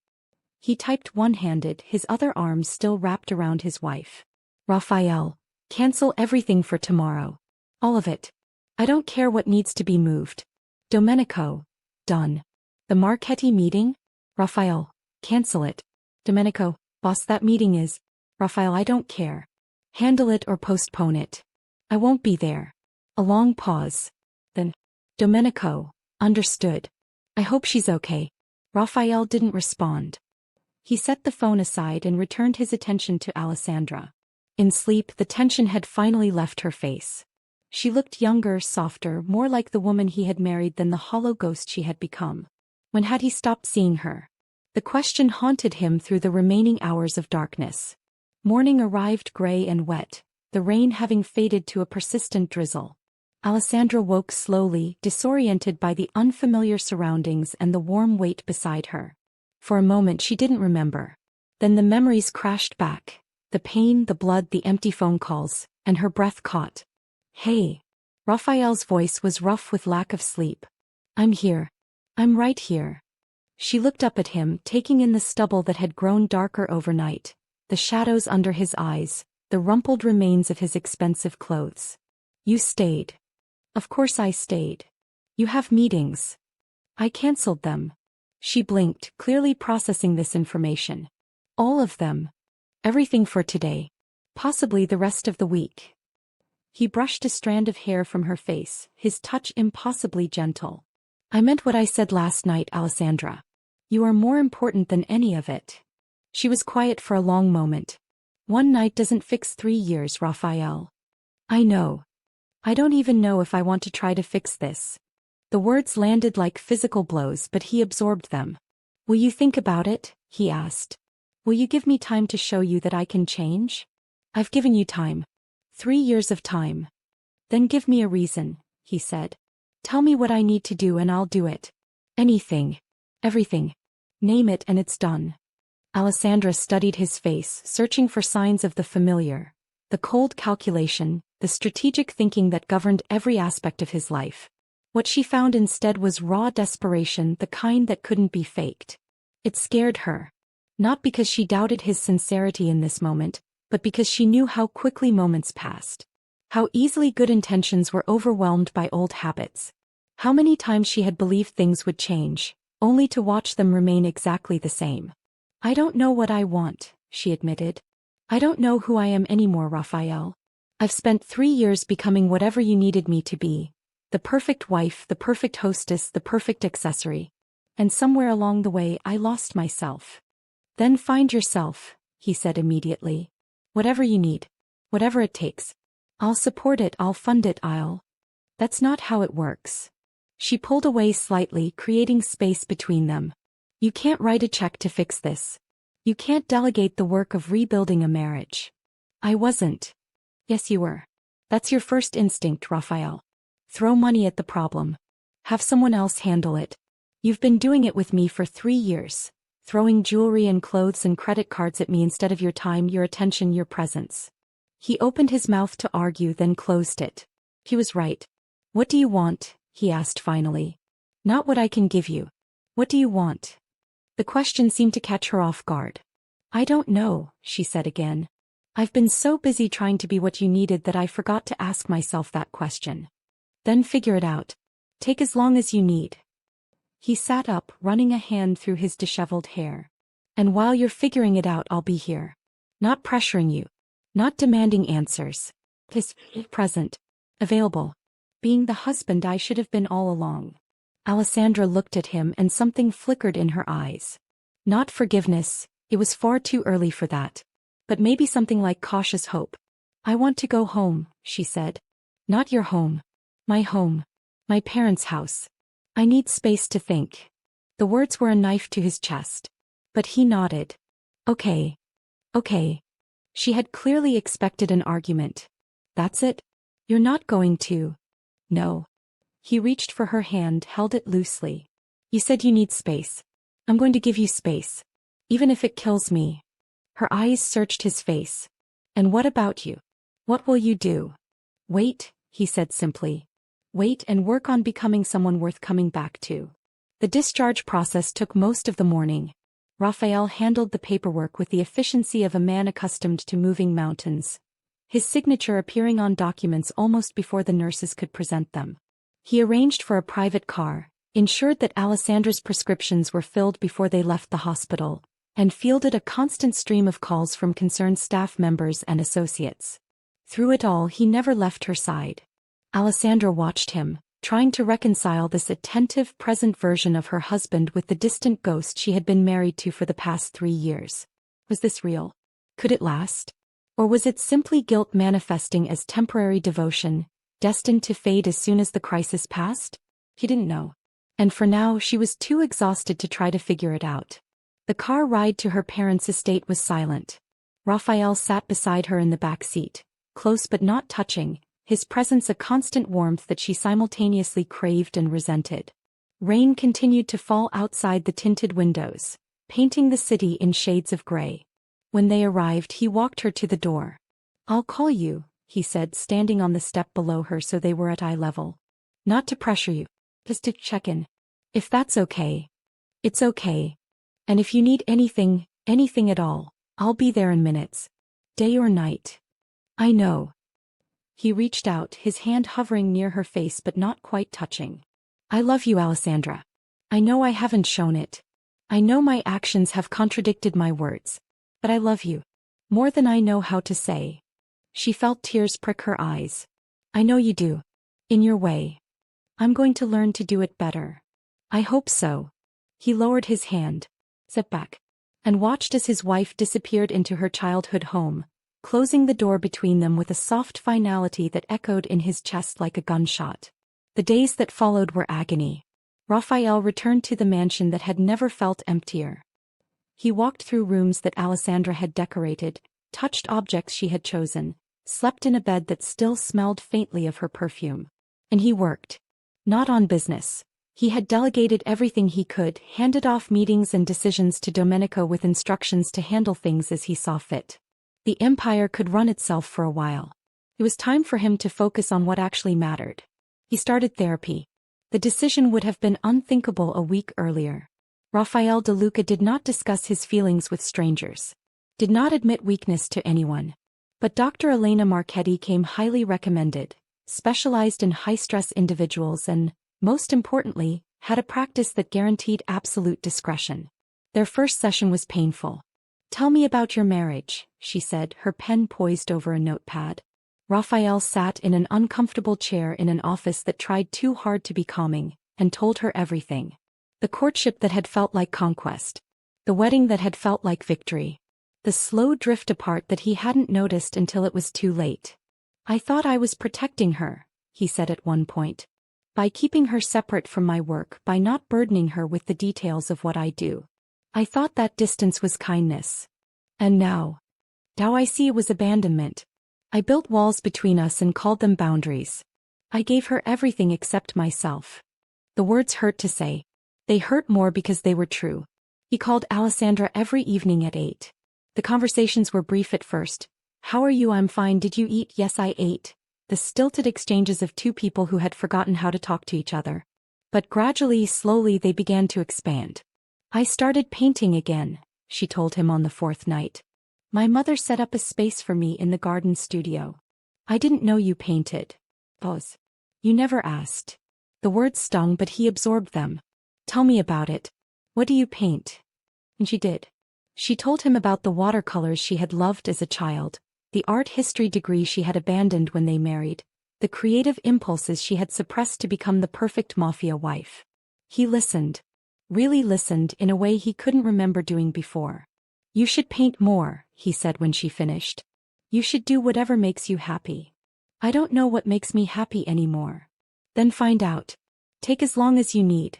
S1: He typed one-handed, his other arm still wrapped around his wife. "Raphael, cancel everything for tomorrow. All of it. I don't care what needs to be moved. Domenico, done. The Marchetti meeting? Raphael, cancel it. Domenico, boss, that meeting is. Raphael, I don't care. Handle it or postpone it. I won't be there." A long pause. Then, "Domenico, understood. I hope she's okay." Raphael didn't respond. He set the phone aside and returned his attention to Alessandra. In sleep, the tension had finally left her face. She looked younger, softer, more like the woman he had married than the hollow ghost she had become. When had he stopped seeing her? The question haunted him through the remaining hours of darkness. Morning arrived gray and wet, the rain having faded to a persistent drizzle. Alessandra woke slowly, disoriented by the unfamiliar surroundings and the warm weight beside her. For a moment she didn't remember. Then the memories crashed back. The pain, the blood, the empty phone calls, and her breath caught. "Hey." Raphael's voice was rough with lack of sleep. "I'm here. I'm right here." She looked up at him, taking in the stubble that had grown darker overnight, the shadows under his eyes, the rumpled remains of his expensive clothes. "You stayed." "Of course I stayed. You have meetings." "I cancelled them." She blinked, clearly processing this information. "All of them. Everything for today. Possibly the rest of the week." He brushed a strand of hair from her face, his touch impossibly gentle. "I meant what I said last night, Alessandra. You are more important than any of it." She was quiet for a long moment. "One night doesn't fix 3 years, Raphael." "I know. I don't even know if I want to try to fix this." The words landed like physical blows, but he absorbed them. "Will you think about it?" he asked. "Will you give me time to show you that I can change?" "I've given you time. 3 years of time." "Then give me a reason," he said. "Tell me what I need to do and I'll do it. Anything. Everything. Name it and it's done." Alessandra studied his face, searching for signs of the familiar. The cold calculation, the strategic thinking that governed every aspect of his life. What she found instead was raw desperation, the kind that couldn't be faked. It scared her. Not because she doubted his sincerity in this moment, but because she knew how quickly moments passed. How easily good intentions were overwhelmed by old habits. How many times she had believed things would change, only to watch them remain exactly the same. "I don't know what I want," she admitted. I don't know who I am anymore, Raphael. I've spent 3 years becoming whatever you needed me to be. The perfect wife, the perfect hostess, the perfect accessory. And somewhere along the way I lost myself. Then find yourself, he said immediately. Whatever you need. Whatever it takes. I'll support it, I'll fund it, That's not how it works. She pulled away slightly, creating space between them. You can't write a check to fix this. You can't delegate the work of rebuilding a marriage. I wasn't. Yes, you were. That's your first instinct, Raphael. Throw money at the problem. Have someone else handle it. You've been doing it with me for 3 years. Throwing jewelry and clothes and credit cards at me instead of your time, your attention, your presence. He opened his mouth to argue, then closed it. He was right. What do you want? He asked finally. Not what I can give you. What do you want? The question seemed to catch her off guard. I don't know, she said again. I've been so busy trying to be what you needed that I forgot to ask myself that question. Then figure it out. Take as long as you need. He sat up, running a hand through his disheveled hair. And while you're figuring it out, I'll be here. Not pressuring you. Not demanding answers. Just present. Available. Being the husband I should have been all along. Alessandra looked at him and something flickered in her eyes. Not forgiveness, it was far too early for that. But maybe something like cautious hope. I want to go home, she said. Not your home. My home. My parents' house. I need space to think. The words were a knife to his chest. But he nodded. Okay. Okay. She had clearly expected an argument. That's it? You're not going to. No. He reached for her hand, held it loosely. You said you need space. I'm going to give you space. Even if it kills me. Her eyes searched his face. And what about you? What will you do? Wait, he said simply. Wait and work on becoming someone worth coming back to. The discharge process took most of the morning. Raphael handled the paperwork with the efficiency of a man accustomed to moving mountains, his signature appearing on documents almost before the nurses could present them. He arranged for a private car, ensured that Alessandra's prescriptions were filled before they left the hospital, and fielded a constant stream of calls from concerned staff members and associates. Through it all, he never left her side. Alessandra watched him, trying to reconcile this attentive, present version of her husband with the distant ghost she had been married to for the past 3 years. Was this real? Could it last? Or was it simply guilt manifesting as temporary devotion, destined to fade as soon as the crisis passed? He didn't know. And for now, she was too exhausted to try to figure it out. The car ride to her parents' estate was silent. Raphael sat beside her in the back seat, close but not touching, his presence a constant warmth that she simultaneously craved and resented. Rain continued to fall outside the tinted windows, painting the city in shades of gray. When they arrived, he walked her to the door. I'll call you, he said, standing on the step below her so they were at eye level. Not to pressure you, just to check in. If that's okay. It's okay. And if you need anything at all, I'll be there in minutes. Day or night. I know. He reached out, his hand hovering near her face but not quite touching. I love you, Alessandra. I know I haven't shown it. I know my actions have contradicted my words. But I love you. More than I know how to say. She felt tears prick her eyes. I know you do. In your way. I'm going to learn to do it better. I hope so. He lowered his hand, stepped back, and watched as his wife disappeared into her childhood home, closing the door between them with a soft finality that echoed in his chest like a gunshot. The days that followed were agony. Raphael returned to the mansion that had never felt emptier. He walked through rooms that Alessandra had decorated, touched objects she had chosen, slept in a bed that still smelled faintly of her perfume. And he worked. Not on business. He had delegated everything he could, handed off meetings and decisions to Domenico with instructions to handle things as he saw fit. The empire could run itself for a while. It was time for him to focus on what actually mattered. He started therapy. The decision would have been unthinkable a week earlier. Raphael De Luca did not discuss his feelings with strangers. Did not admit weakness to anyone. But Dr. Elena Marchetti came highly recommended, specialized in high-stress individuals and, most importantly, had a practice that guaranteed absolute discretion. Their first session was painful. Tell me about your marriage, she said, her pen poised over a notepad. Raphael sat in an uncomfortable chair in an office that tried too hard to be calming, and told her everything. The courtship that had felt like conquest. The wedding that had felt like victory. The slow drift apart that he hadn't noticed until it was too late. I thought I was protecting her, he said at one point. By keeping her separate from my work, by not burdening her with the details of what I do. I thought that distance was kindness. And now I see it was abandonment. I built walls between us and called them boundaries. I gave her everything except myself. The words hurt to say. They hurt more because they were true. He called Alessandra every evening at 8. The conversations were brief at first. How are you? I'm fine. Did you eat? Yes, I ate. The stilted exchanges of two people who had forgotten how to talk to each other. But gradually, slowly they began to expand. I started painting again, she told him on the 4th night. My mother set up a space for me in the garden studio. I didn't know you painted. Pause. You never asked. The words stung, but he absorbed them. Tell me about it. What do you paint? And she did. She told him about the watercolors she had loved as a child, the art history degree she had abandoned when they married, the creative impulses she had suppressed to become the perfect Mafia wife. He listened. Really listened in a way he couldn't remember doing before. You should paint more, he said when she finished. You should do whatever makes you happy. I don't know what makes me happy anymore. Then find out. Take as long as you need.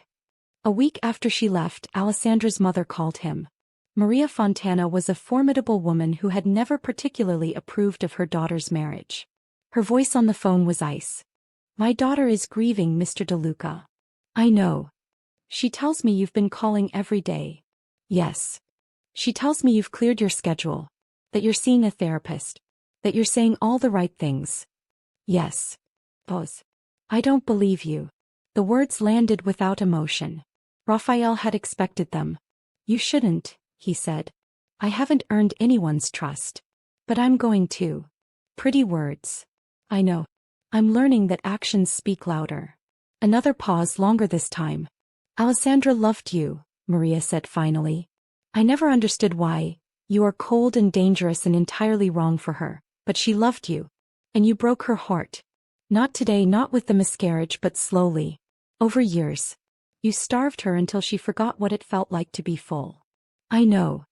S1: A week after she left, Alessandra's mother called him. Maria Fontana was a formidable woman who had never particularly approved of her daughter's marriage. Her voice on the phone was ice. My daughter is grieving, Mr. DeLuca. I know. She tells me you've been calling every day. Yes. She tells me you've cleared your schedule. That you're seeing a therapist. That you're saying all the right things. Yes. Pause. I don't believe you. The words landed without emotion. Raphael had expected them. You shouldn't, he said. I haven't earned anyone's trust. But I'm going to. Pretty words. I know. I'm learning that actions speak louder. Another pause, longer this time. Alessandra loved you, Maria said finally. I never understood why. You are cold and dangerous and entirely wrong for her, but she loved you. And you broke her heart. Not today, not with the miscarriage, but slowly. Over years. You starved her until she forgot what it felt like to be full. I know.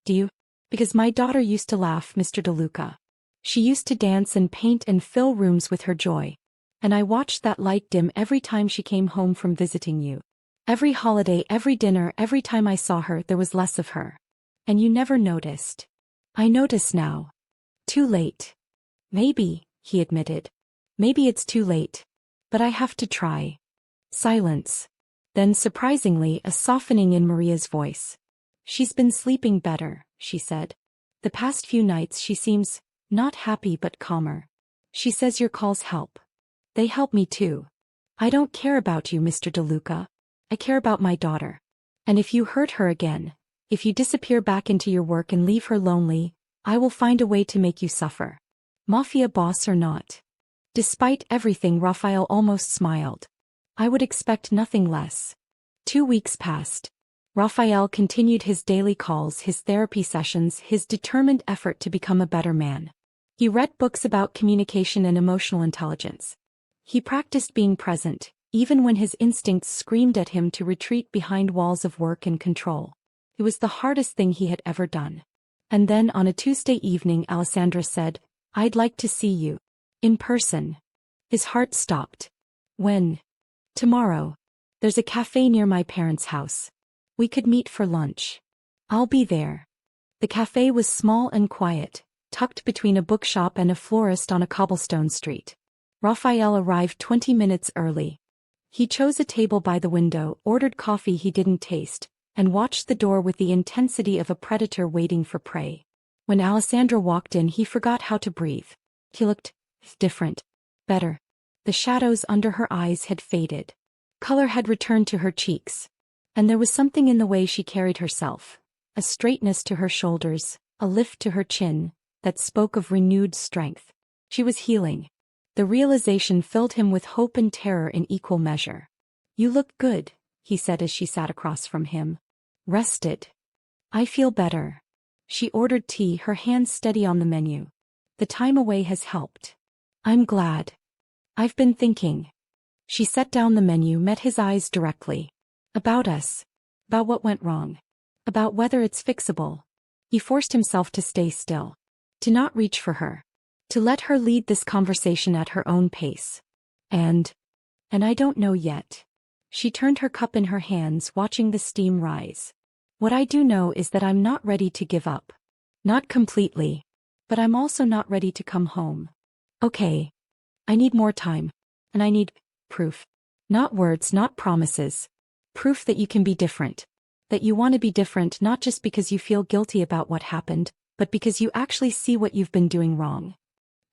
S1: Do you? Because my daughter used to laugh, Mr. DeLuca. She used to dance and paint and fill rooms with her joy. And I watched that light dim every time she came home from visiting you. Every holiday, every dinner, every time I saw her, there was less of her. And you never noticed. I notice now. Too late. Maybe, he admitted. Maybe it's too late. But I have to try. Silence. Then, surprisingly, a softening in Maria's voice. She's been sleeping better, she said. The past few nights she seems, not happy but calmer. She says your calls help. They help me too. I don't care about you, Mr. DeLuca. I care about my daughter. And if you hurt her again, if you disappear back into your work and leave her lonely, I will find a way to make you suffer. Mafia boss or not. Despite everything, Raphael almost smiled. I would expect nothing less. 2 weeks passed. Raphael continued his daily calls, his therapy sessions, his determined effort to become a better man. He read books about communication and emotional intelligence. He practiced being present, even when his instincts screamed at him to retreat behind walls of work and control. It was the hardest thing he had ever done. And then on a Tuesday evening, Alessandra said, I'd like to see you. In person. His heart stopped. When? Tomorrow. There's a cafe near my parents' house. We could meet for lunch. I'll be there. The cafe was small and quiet, tucked between a bookshop and a florist on a cobblestone street. Raphael arrived 20 minutes early. He chose a table by the window, ordered coffee he didn't taste, and watched the door with the intensity of a predator waiting for prey. When Alessandra walked in, he forgot how to breathe. He looked different. Better. The shadows under her eyes had faded. Color had returned to her cheeks. And there was something in the way she carried herself, a straightness to her shoulders, a lift to her chin, that spoke of renewed strength. She was healing. The realization filled him with hope and terror in equal measure. You look good, he said as she sat across from him. Rested. I feel better. She ordered tea, her hands steady on the menu. The time away has helped. I'm glad. I've been thinking. She set down the menu, met his eyes directly. About us. About what went wrong. About whether it's fixable. He forced himself to stay still. To not reach for her. To let her lead this conversation at her own pace. And I don't know yet. She turned her cup in her hands, watching the steam rise. What I do know is that I'm not ready to give up. Not completely. But I'm also not ready to come home. Okay. I need more time. And I need proof. Not words, not promises. Proof that you can be different. That you want to be different, not just because you feel guilty about what happened, but because you actually see what you've been doing wrong.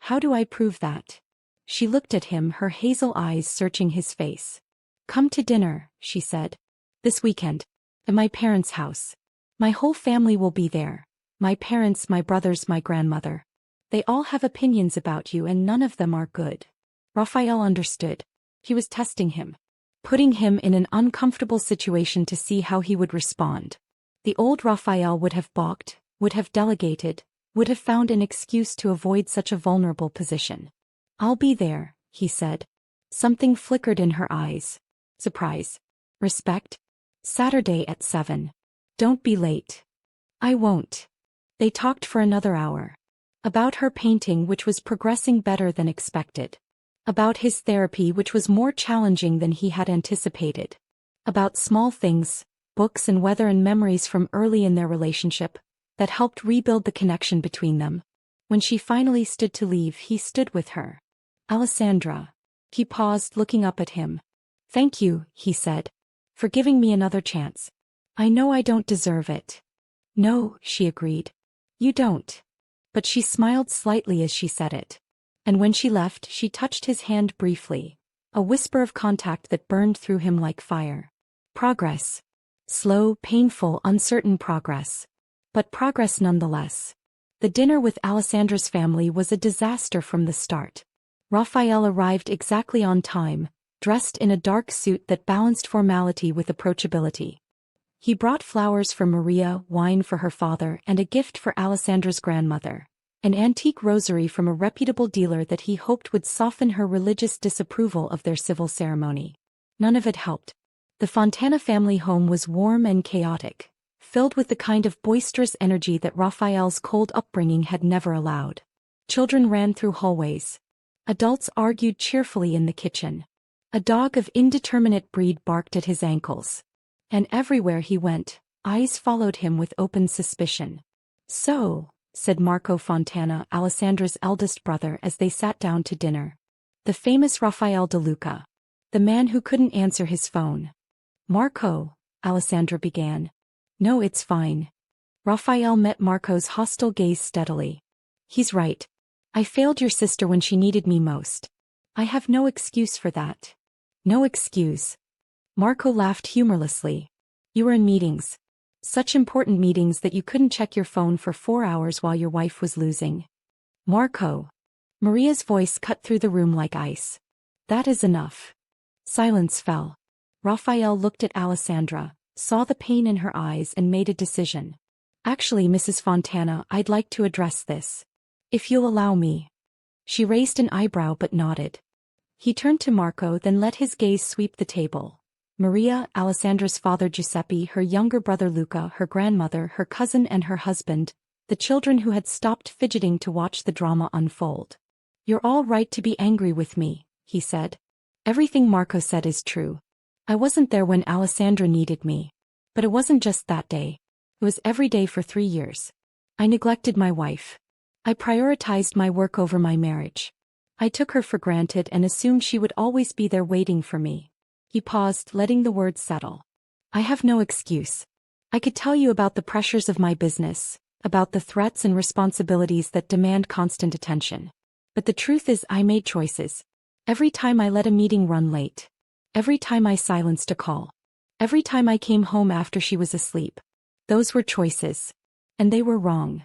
S1: How do I prove that? She looked at him, her hazel eyes searching his face. Come to dinner, she said. This weekend. At my parents' house. My whole family will be there. My parents, my brothers, my grandmother. They all have opinions about you and none of them are good. Raphael understood. He was testing him. Putting him in an uncomfortable situation to see how he would respond. The old Raphael would have balked, would have delegated, would have found an excuse to avoid such a vulnerable position. I'll be there, he said. Something flickered in her eyes. Surprise. Respect. Saturday at 7. Don't be late. I won't. They talked for another hour. About her painting, which was progressing better than expected. About his therapy, which was more challenging than he had anticipated. About small things, books and weather and memories from early in their relationship, that helped rebuild the connection between them. When she finally stood to leave, he stood with her. Alessandra. He paused, looking up at him. Thank you, he said. For giving me another chance. I know I don't deserve it. No, she agreed. You don't. But she smiled slightly as she said it. And when she left, she touched his hand briefly. A whisper of contact that burned through him like fire. Progress. Slow, painful, uncertain progress. But progress nonetheless. The dinner with Alessandra's family was a disaster from the start. Raphael arrived exactly on time, dressed in a dark suit that balanced formality with approachability. He brought flowers for Maria, wine for her father, and a gift for Alessandra's grandmother. An antique rosary from a reputable dealer that he hoped would soften her religious disapproval of their civil ceremony. None of it helped. The Fontana family home was warm and chaotic, filled with the kind of boisterous energy that Raphael's cold upbringing had never allowed. Children ran through hallways. Adults argued cheerfully in the kitchen. A dog of indeterminate breed barked at his ankles. And everywhere he went, eyes followed him with open suspicion. So, said Marco Fontana, Alessandra's eldest brother, as they sat down to dinner. The famous Raphael De Luca. The man who couldn't answer his phone. Marco, Alessandra began. No, it's fine. Raphael met Marco's hostile gaze steadily. He's right. I failed your sister when she needed me most. I have no excuse for that. No excuse. Marco laughed humorlessly. You were in meetings. Such important meetings that you couldn't check your phone for 4 hours while your wife was losing. Marco. Maria's voice cut through the room like ice. That is enough. Silence fell. Raphael looked at Alessandra, saw the pain in her eyes and made a decision. Actually, Mrs. Fontana, I'd like to address this. If you'll allow me. She raised an eyebrow but nodded. He turned to Marco, then let his gaze sweep the table. Maria, Alessandra's father Giuseppe, her younger brother Luca, her grandmother, her cousin and her husband, the children who had stopped fidgeting to watch the drama unfold. You're all right to be angry with me, he said. Everything Marco said is true. I wasn't there when Alessandra needed me. But it wasn't just that day. It was every day for 3 years. I neglected my wife. I prioritized my work over my marriage. I took her for granted and assumed she would always be there waiting for me. He paused, letting the words settle. I have no excuse. I could tell you about the pressures of my business, about the threats and responsibilities that demand constant attention. But the truth is I made choices. Every time I let a meeting run late. Every time I silenced a call. Every time I came home after she was asleep. Those were choices. And they were wrong.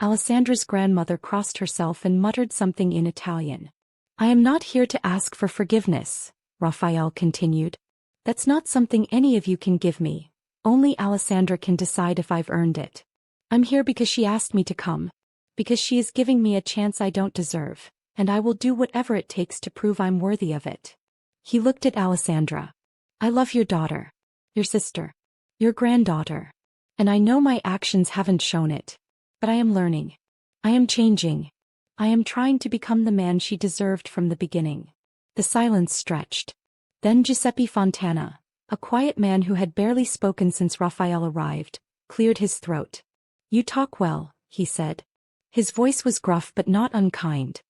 S1: Alessandra's grandmother crossed herself and muttered something in Italian. I am not here to ask for forgiveness, Raphael continued. That's not something any of you can give me. Only Alessandra can decide if I've earned it. I'm here because she asked me to come. Because she is giving me a chance I don't deserve, and I will do whatever it takes to prove I'm worthy of it. He looked at Alessandra. I love your daughter. Your sister. Your granddaughter. And I know my actions haven't shown it. But I am learning. I am changing. I am trying to become the man she deserved from the beginning. The silence stretched. Then Giuseppe Fontana, a quiet man who had barely spoken since Raphael arrived, cleared his throat. You talk well, he said. His voice was gruff but not unkind.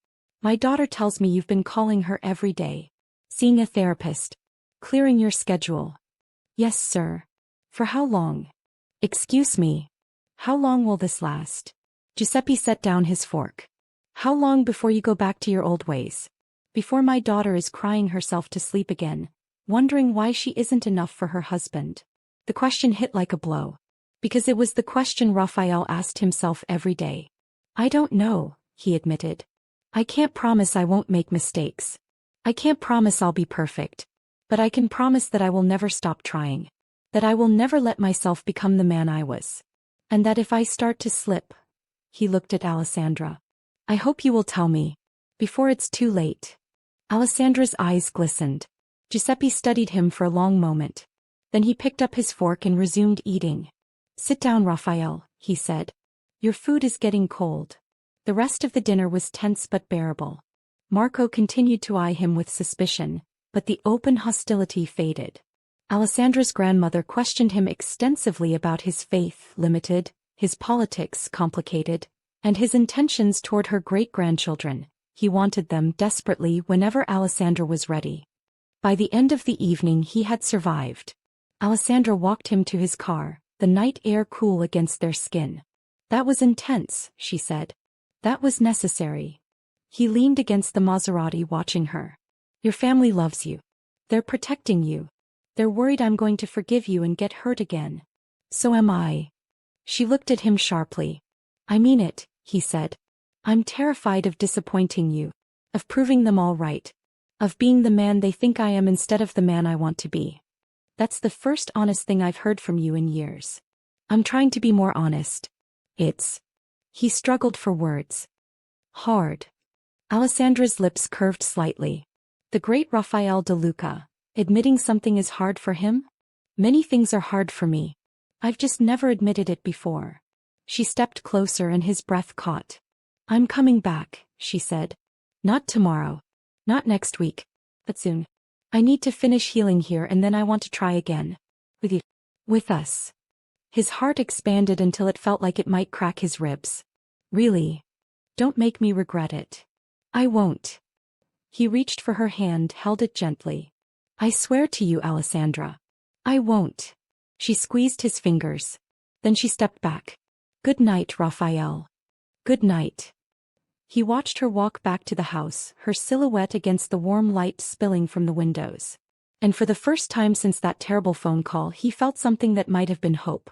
S1: My daughter tells me you've been calling her every day. Seeing a therapist. Clearing your schedule. Yes, sir. For how long? Excuse me. How long will this last? Giuseppe set down his fork. How long before you go back to your old ways? Before my daughter is crying herself to sleep again, wondering why she isn't enough for her husband. The question hit like a blow. Because it was the question Raphael asked himself every day. I don't know, he admitted. I can't promise I won't make mistakes. I can't promise I'll be perfect. But I can promise that I will never stop trying. That I will never let myself become the man I was. And that if I start to slip, he looked at Alessandra. I hope you will tell me. Before it's too late. Alessandra's eyes glistened. Giuseppe studied him for a long moment. Then he picked up his fork and resumed eating. Sit down, Raphael, he said. Your food is getting cold. The rest of the dinner was tense but bearable. Marco continued to eye him with suspicion, but the open hostility faded. Alessandra's grandmother questioned him extensively about his faith, limited, his politics, complicated, and his intentions toward her great-grandchildren. He wanted them desperately whenever Alessandra was ready. By the end of the evening he had survived. Alessandra walked him to his car, the night air cool against their skin. That was intense, she said. That was necessary. He leaned against the Maserati watching her. Your family loves you. They're protecting you. They're worried I'm going to forgive you and get hurt again. So am I. She looked at him sharply. I mean it, he said. I'm terrified of disappointing you. Of proving them all right. Of being the man they think I am instead of the man I want to be. That's the first honest thing I've heard from you in years. I'm trying to be more honest. He struggled for words. Hard. Alessandra's lips curved slightly. The great Raphael de Luca, admitting something is hard for him? Many things are hard for me. I've just never admitted it before. She stepped closer and his breath caught. I'm coming back, she said. Not tomorrow. Not next week. But soon. I need to finish healing here and then I want to try again. With you. With us. His heart expanded until it felt like it might crack his ribs. Really? Don't make me regret it. I won't. He reached for her hand, held it gently. I swear to you, Alessandra. I won't. She squeezed his fingers. Then she stepped back. Good night, Raphael. Good night. He watched her walk back to the house, her silhouette against the warm light spilling from the windows. And for the first time since that terrible phone call he felt something that might have been hope.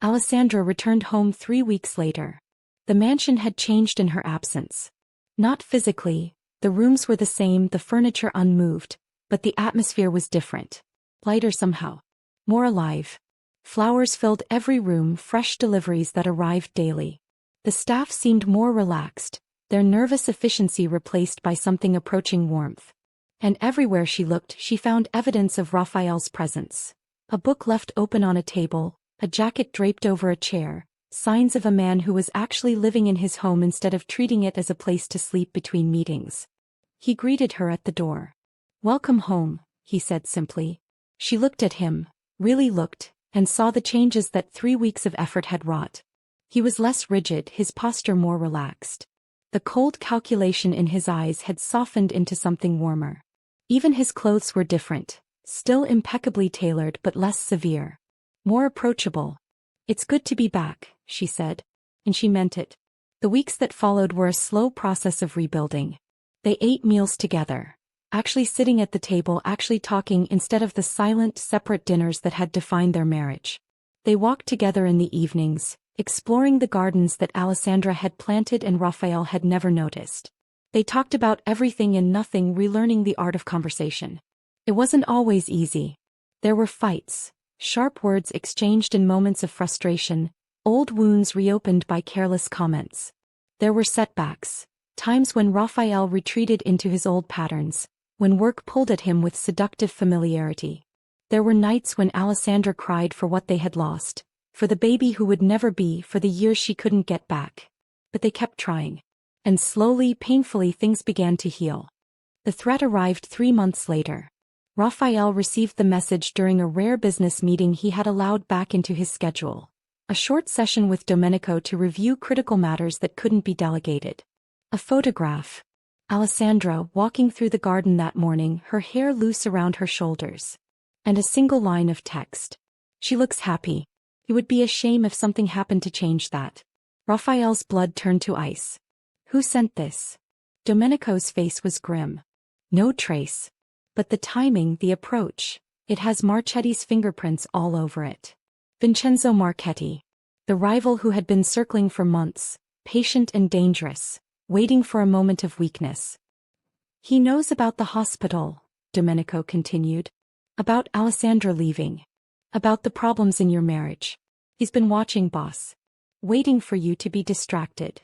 S1: Alessandra returned home 3 weeks later. The mansion had changed in her absence. Not physically, the rooms were the same, the furniture unmoved, but the atmosphere was different. Lighter somehow. More alive. Flowers filled every room, fresh deliveries that arrived daily. The staff seemed more relaxed, their nervous efficiency replaced by something approaching warmth. And everywhere she looked she found evidence of Raphael's presence. A book left open on a table, a jacket draped over a chair, signs of a man who was actually living in his home instead of treating it as a place to sleep between meetings. He greeted her at the door. Welcome home, he said simply. She looked at him, really looked, and saw the changes that 3 weeks of effort had wrought. He was less rigid, his posture more relaxed. The cold calculation in his eyes had softened into something warmer. Even his clothes were different, still impeccably tailored but less severe. More approachable. It's good to be back, she said. And she meant it. The weeks that followed were a slow process of rebuilding. They ate meals together. Actually sitting at the table, actually talking instead of the silent, separate dinners that had defined their marriage. They walked together in the evenings, exploring the gardens that Alessandra had planted and Raphael had never noticed. They talked about everything and nothing, relearning the art of conversation. It wasn't always easy. There were fights. Sharp words exchanged in moments of frustration, Old wounds reopened by careless comments. There were setbacks, times when Raphael retreated into his old patterns, when work pulled at him with seductive familiarity. There were nights when Alessandra cried for what they had lost, for the baby who would never be, for the years she couldn't get back. But they kept trying. And slowly, painfully, things began to heal. The threat arrived 3 months later. Raphael received the message during a rare business meeting he had allowed back into his schedule. A short session with Domenico to review critical matters that couldn't be delegated. A photograph. Alessandra walking through the garden that morning, her hair loose around her shoulders. And a single line of text. She looks happy. It would be a shame if something happened to change that. Raphael's blood turned to ice. Who sent this? Domenico's face was grim. No trace. But the timing, the approach. It has Marchetti's fingerprints all over it. Vincenzo Marchetti. The rival who had been circling for months, patient and dangerous, waiting for a moment of weakness. He knows about the hospital, Domenico continued. About Alessandra leaving. About the problems in your marriage. He's been watching, boss. Waiting for you to be distracted.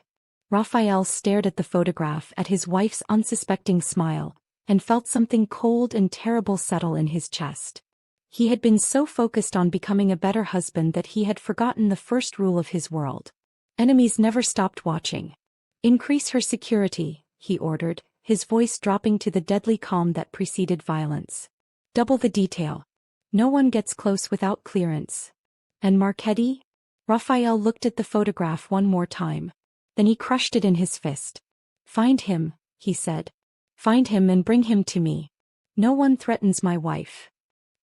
S1: Raphael stared at the photograph, at his wife's unsuspecting smile, and felt something cold and terrible settle in his chest. He had been so focused on becoming a better husband that he had forgotten the first rule of his world. Enemies never stopped watching. Increase her security, he ordered, his voice dropping to the deadly calm that preceded violence. Double the detail. No one gets close without clearance. And Marchetti? Raphael looked at the photograph one more time. Then he crushed it in his fist. Find him, he said. Find him and bring him to me. No one threatens my wife.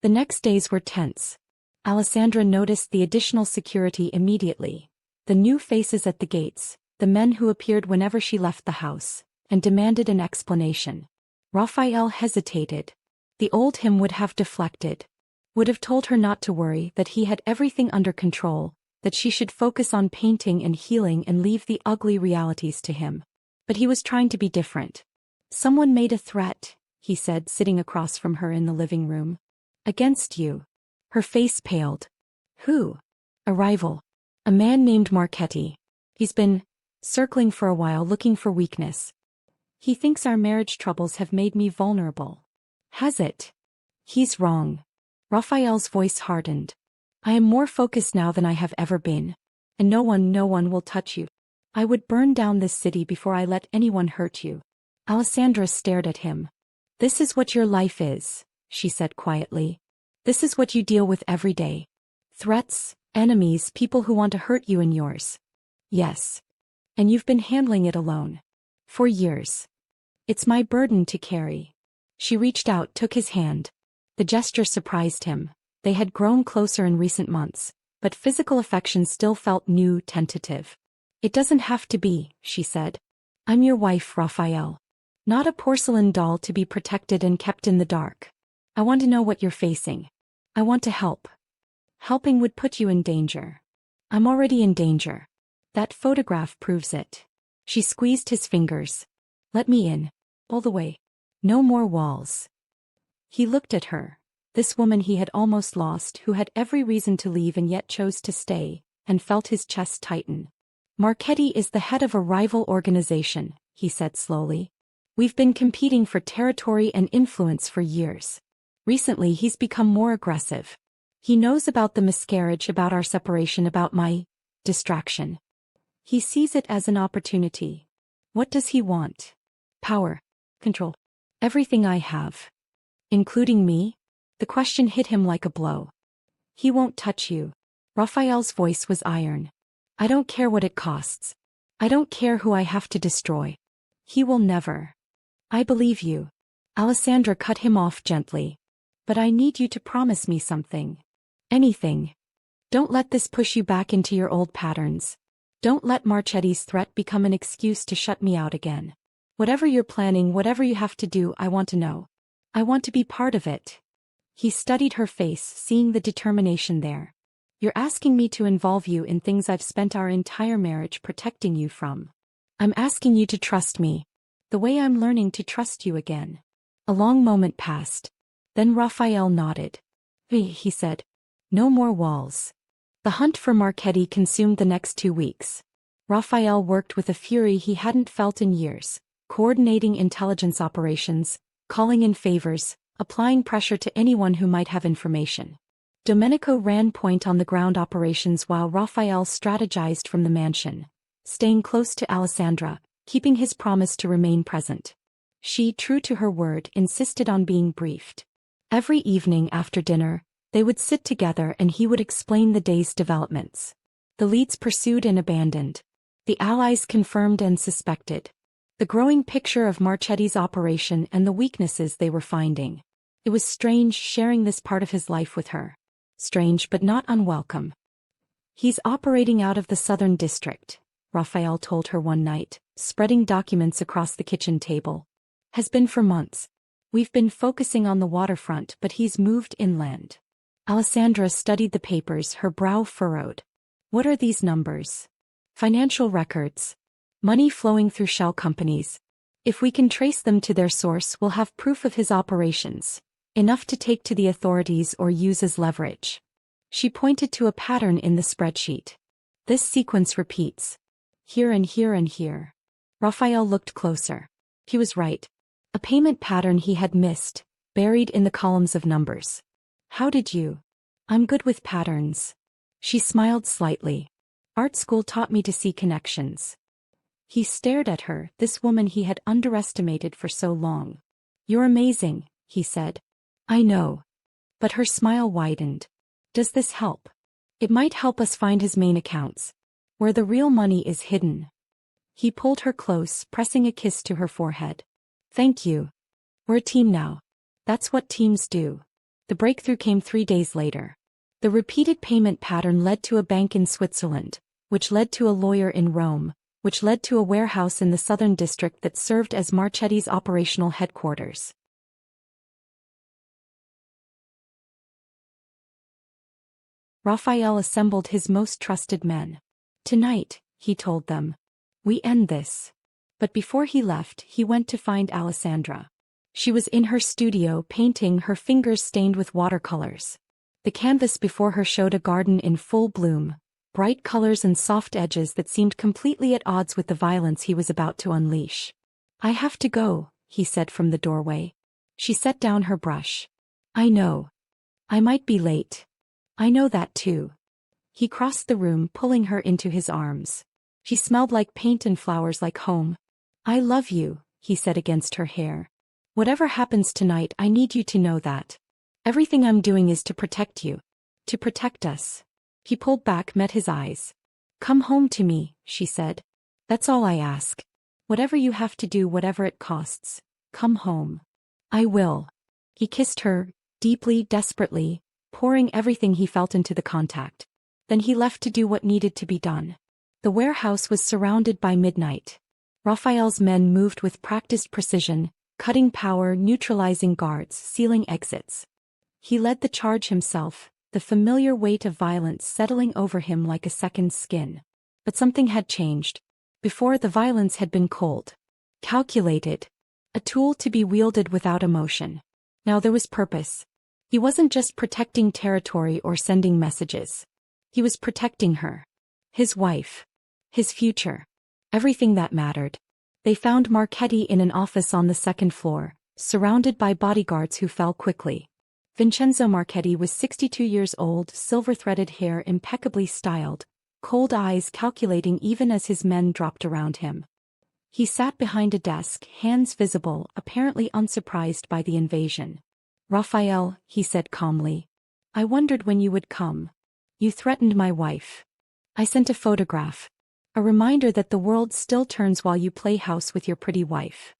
S1: The next days were tense. Alessandra noticed the additional security immediately. The new faces at the gates, the men who appeared whenever she left the house, and demanded an explanation. Raphael hesitated. The old him would have deflected. Would have told her not to worry, that he had everything under control, that she should focus on painting and healing and leave the ugly realities to him. But he was trying to be different. Someone made a threat, he said, sitting across from her in the living room. Against you. Her face paled. Who? A rival. A man named Marchetti. He's been circling for a while, looking for weakness. He thinks our marriage troubles have made me vulnerable. Has it? He's wrong. Raphael's voice hardened. I am more focused now than I have ever been. And no one will touch you. I would burn down this city before I let anyone hurt you. Alessandra stared at him. This is what your life is, she said quietly. This is what you deal with every day. Threats, enemies, people who want to hurt you and yours. Yes. And you've been handling it alone. For years. It's my burden to carry. She reached out, took his hand. The gesture surprised him. They had grown closer in recent months, but physical affection still felt new, tentative. It doesn't have to be, she said. I'm your wife, Raphael. Not a porcelain doll to be protected and kept in the dark. I want to know what you're facing. I want to help. Helping would put you in danger. I'm already in danger. That photograph proves it. She squeezed his fingers. Let me in. All the way. No more walls. He looked at her. This woman he had almost lost, who had every reason to leave and yet chose to stay, and felt his chest tighten. Marchetti is the head of a rival organization, he said slowly. We've been competing for territory and influence for years. Recently he's become more aggressive. He knows about the miscarriage, about our separation, about my distraction. He sees it as an opportunity. What does he want? Power. Control. Everything I have. Including me? The question hit him like a blow. He won't touch you. Raphael's voice was iron. I don't care what it costs. I don't care who I have to destroy. He will never. I believe you. Alessandra cut him off gently. But I need you to promise me something. Anything. Don't let this push you back into your old patterns. Don't let Marchetti's threat become an excuse to shut me out again. Whatever you're planning, whatever you have to do, I want to know. I want to be part of it. He studied her face, seeing the determination there. You're asking me to involve you in things I've spent our entire marriage protecting you from. I'm asking you to trust me. The way I'm learning to trust you again. A long moment passed. Then Raphael nodded. He said. No more walls. The hunt for Marchetti consumed the next 2 weeks. Raphael worked with a fury he hadn't felt in years, coordinating intelligence operations, calling in favors, applying pressure to anyone who might have information. Domenico ran point-on-the-ground operations while Raphael strategized from the mansion, staying close to Alessandra, keeping his promise to remain present. She, true to her word, insisted on being briefed. Every evening after dinner, they would sit together and he would explain the day's developments. The leads pursued and abandoned. The allies confirmed and suspected. The growing picture of Marchetti's operation and the weaknesses they were finding. It was strange sharing this part of his life with her. Strange but not unwelcome. He's operating out of the southern district, Raphael told her one night, spreading documents across the kitchen table. Has been for months. We've been focusing on the waterfront, but he's moved inland. Alessandra studied the papers, her brow furrowed. What are these numbers? Financial records. Money flowing through shell companies. If we can trace them to their source, we'll have proof of his operations. Enough to take to the authorities or use as leverage. She pointed to a pattern in the spreadsheet. This sequence repeats. Here and here and here. Raphael looked closer. He was right. A payment pattern he had missed, buried in the columns of numbers. How did you? I'm good with patterns. She smiled slightly. Art school taught me to see connections. He stared at her, this woman he had underestimated for so long. You're amazing, he said. I know. But her smile widened. Does this help? It might help us find his main accounts. Where the real money is hidden. He pulled her close, pressing a kiss to her forehead. Thank you. We're a team now. That's what teams do. The breakthrough came 3 days later. The repeated payment pattern led to a bank in Switzerland, which led to a lawyer in Rome, which led to a warehouse in the southern district that served as Marchetti's operational headquarters. Raphael assembled his most trusted men. Tonight, he told them. We end this. But before he left, he went to find Alessandra. She was in her studio painting, her fingers stained with watercolors. The canvas before her showed a garden in full bloom, bright colors and soft edges that seemed completely at odds with the violence he was about to unleash. I have to go, he said from the doorway. She set down her brush. I know. I might be late. I know that too. He crossed the room, pulling her into his arms. She smelled like paint and flowers like home. I love you, he said against her hair. Whatever happens tonight, I need you to know that. Everything I'm doing is to protect you. To protect us. He pulled back, met his eyes. Come home to me, she said. That's all I ask. Whatever you have to do, whatever it costs. Come home. I will. He kissed her, deeply, desperately, pouring everything he felt into the contact. Then he left to do what needed to be done. The warehouse was surrounded by midnight. Raphael's men moved with practiced precision, cutting power, neutralizing guards, sealing exits. He led the charge himself, the familiar weight of violence settling over him like a second skin. But something had changed. Before, the violence had been cold. Calculated. A tool to be wielded without emotion. Now there was purpose. He wasn't just protecting territory or sending messages. He was protecting her. His wife. His future. Everything that mattered. They found Marchetti in an office on the second floor, surrounded by bodyguards who fell quickly. Vincenzo Marchetti was 62 years old, silver-threaded hair impeccably styled, cold eyes calculating even as his men dropped around him. He sat behind a desk, hands visible, apparently unsurprised by the invasion. Raphael, he said calmly. I wondered when you would come. You threatened my wife. I sent a photograph. A reminder that the world still turns while you play house with your pretty wife.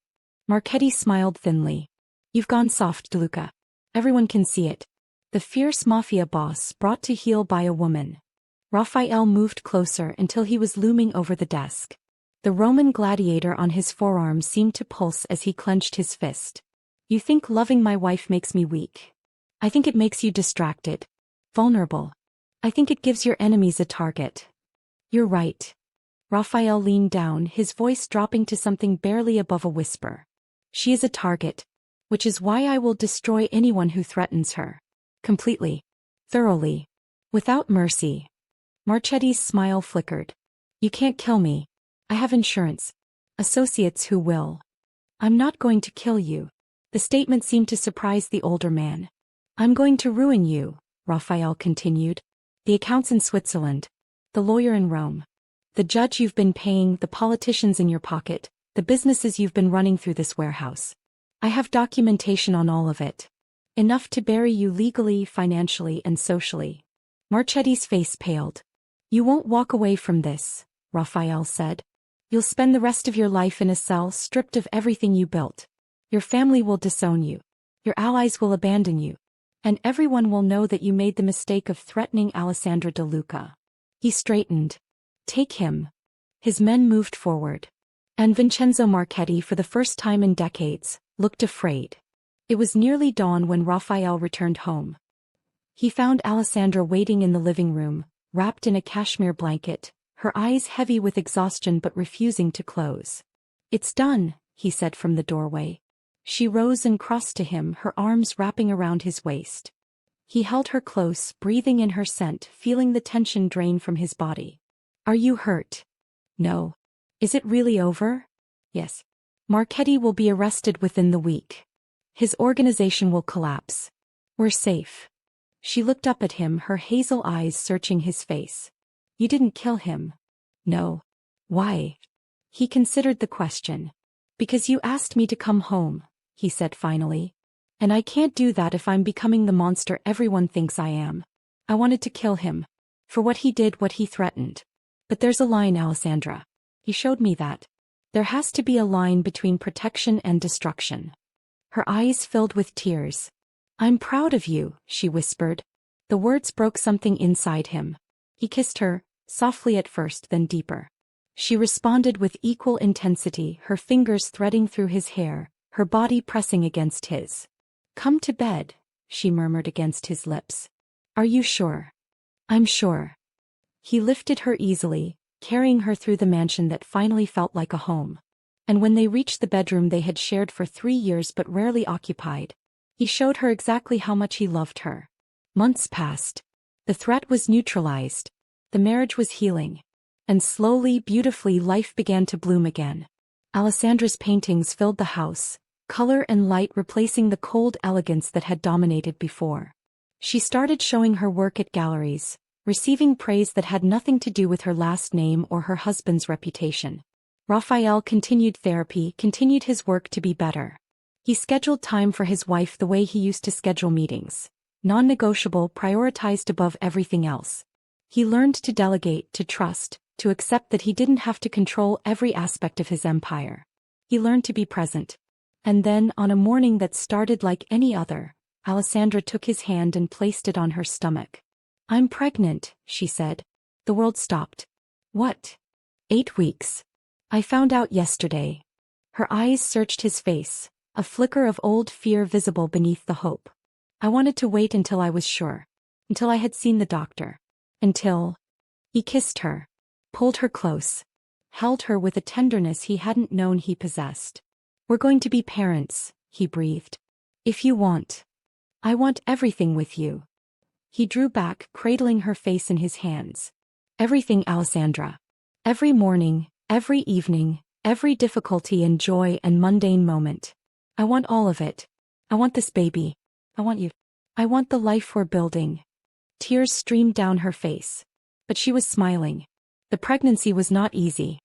S1: Marchetti smiled thinly. You've gone soft, Luca. Everyone can see it. The fierce Mafia boss brought to heel by a woman. Raphael moved closer until he was looming over the desk. The Roman gladiator on his forearm seemed to pulse as he clenched his fist. You think loving my wife makes me weak? I think it makes you distracted. Vulnerable. I think it gives your enemies a target. You're right. Raphael leaned down, his voice dropping to something barely above a whisper. She is a target. Which is why I will destroy anyone who threatens her. Completely. Thoroughly. Without mercy. Marchetti's smile flickered. You can't kill me. I have insurance. Associates who will. I'm not going to kill you. The statement seemed to surprise the older man. I'm going to ruin you, Raphael continued. The accounts in Switzerland. The lawyer in Rome. The judge you've been paying, the politicians in your pocket, the businesses you've been running through this warehouse. I have documentation on all of it. Enough to bury you legally, financially, and socially. Marchetti's face paled. You won't walk away from this, Raphael said. You'll spend the rest of your life in a cell stripped of everything you built. Your family will disown you. Your allies will abandon you. And everyone will know that you made the mistake of threatening Alessandra De Luca. He straightened. Take him. His men moved forward. And Vincenzo Marchetti, for the first time in decades, looked afraid. It was nearly dawn when Raphael returned home. He found Alessandra waiting in the living room, wrapped in a cashmere blanket, her eyes heavy with exhaustion but refusing to close. It's done, he said from the doorway. She rose and crossed to him, her arms wrapping around his waist. He held her close, breathing in her scent, feeling the tension drain from his body. Are you hurt? No. Is it really over? Yes. Marchetti will be arrested within the week. His organization will collapse. We're safe. She looked up at him, her hazel eyes searching his face. You didn't kill him. No. Why? He considered the question. Because you asked me to come home, he said finally. And I can't do that if I'm becoming the monster everyone thinks I am. I wanted to kill him. For what he did, what he threatened. But there's a line, Alessandra. He showed me that. There has to be a line between protection and destruction. Her eyes filled with tears. I'm proud of you, she whispered. The words broke something inside him. He kissed her, softly at first, then deeper. She responded with equal intensity, her fingers threading through his hair, her body pressing against his. Come to bed, she murmured against his lips. Are you sure? I'm sure. He lifted her easily, carrying her through the mansion that finally felt like a home. And when they reached the bedroom they had shared for 3 years but rarely occupied, he showed her exactly how much he loved her. Months passed. The threat was neutralized. The marriage was healing. And slowly, beautifully, life began to bloom again. Alessandra's paintings filled the house, color and light replacing the cold elegance that had dominated before. She started showing her work at galleries, receiving praise that had nothing to do with her last name or her husband's reputation. Raphael continued therapy, continued his work to be better. He scheduled time for his wife the way he used to schedule meetings. Non-negotiable, prioritized above everything else. He learned to delegate, to trust, to accept that he didn't have to control every aspect of his empire. He learned to be present. And then, on a morning that started like any other, Alessandra took his hand and placed it on her stomach. I'm pregnant, she said. The world stopped. What? 8 weeks. I found out yesterday. Her eyes searched his face, a flicker of old fear visible beneath the hope. I wanted to wait until I was sure. Until I had seen the doctor. Until... He kissed her. Pulled her close. Held her with a tenderness he hadn't known he possessed. We're going to be parents, he breathed. If you want. I want everything with you. He drew back, cradling her face in his hands. Everything, Alessandra. Every morning, every evening, every difficulty and joy and mundane moment. I want all of it. I want this baby. I want you. I want the life we're building. Tears streamed down her face. But she was smiling. The pregnancy was not easy.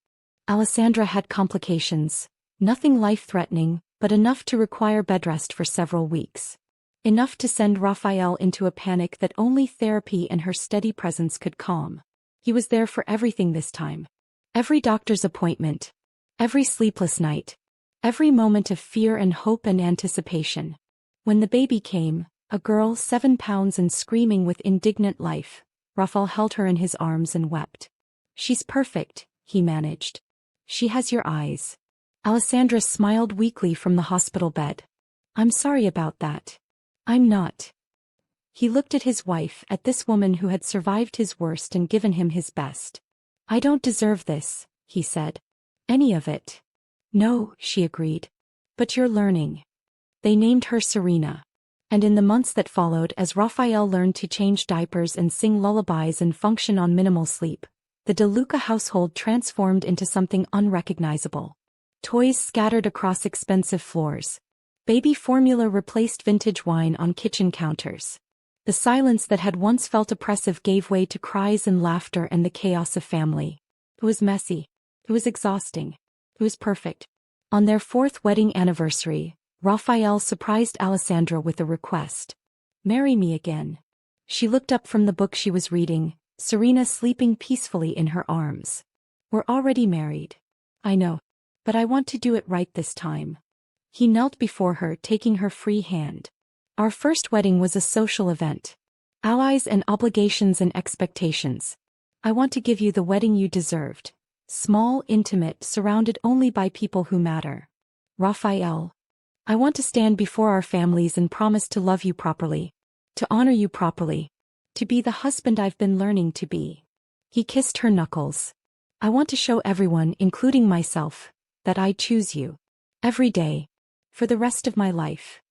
S1: Alessandra had complications. Nothing life-threatening, but enough to require bed rest for several weeks. Enough to send Raphael into a panic that only therapy and her steady presence could calm. He was there for everything this time. Every doctor's appointment. Every sleepless night. Every moment of fear and hope and anticipation. When the baby came, a girl 7 pounds and screaming with indignant life, Raphael held her in his arms and wept. She's perfect, he managed. She has your eyes. Alessandra smiled weakly from the hospital bed. I'm sorry about that. I'm not. He looked at his wife, at this woman who had survived his worst and given him his best. I don't deserve this, he said. Any of it. No, she agreed. But you're learning. They named her Serena. And in the months that followed, as Raphael learned to change diapers and sing lullabies and function on minimal sleep, the De Luca household transformed into something unrecognizable. Toys scattered across expensive floors. Baby formula replaced vintage wine on kitchen counters. The silence that had once felt oppressive gave way to cries and laughter and the chaos of family. It was messy. It was exhausting. It was perfect. On their 4th wedding anniversary, Raphael surprised Alessandra with a request. "Marry me again." She looked up from the book she was reading, Serena sleeping peacefully in her arms. "We're already married." "I know. But I want to do it right this time." He knelt before her, taking her free hand. "Our first wedding was a social event. Allies and obligations and expectations. I want to give you the wedding you deserved. Small, intimate, surrounded only by people who matter. Raphael. I want to stand before our families and promise to love you properly. To honor you properly. To be the husband I've been learning to be." He kissed her knuckles. "I want to show everyone, including myself, that I choose you. Every day. For the rest of my life."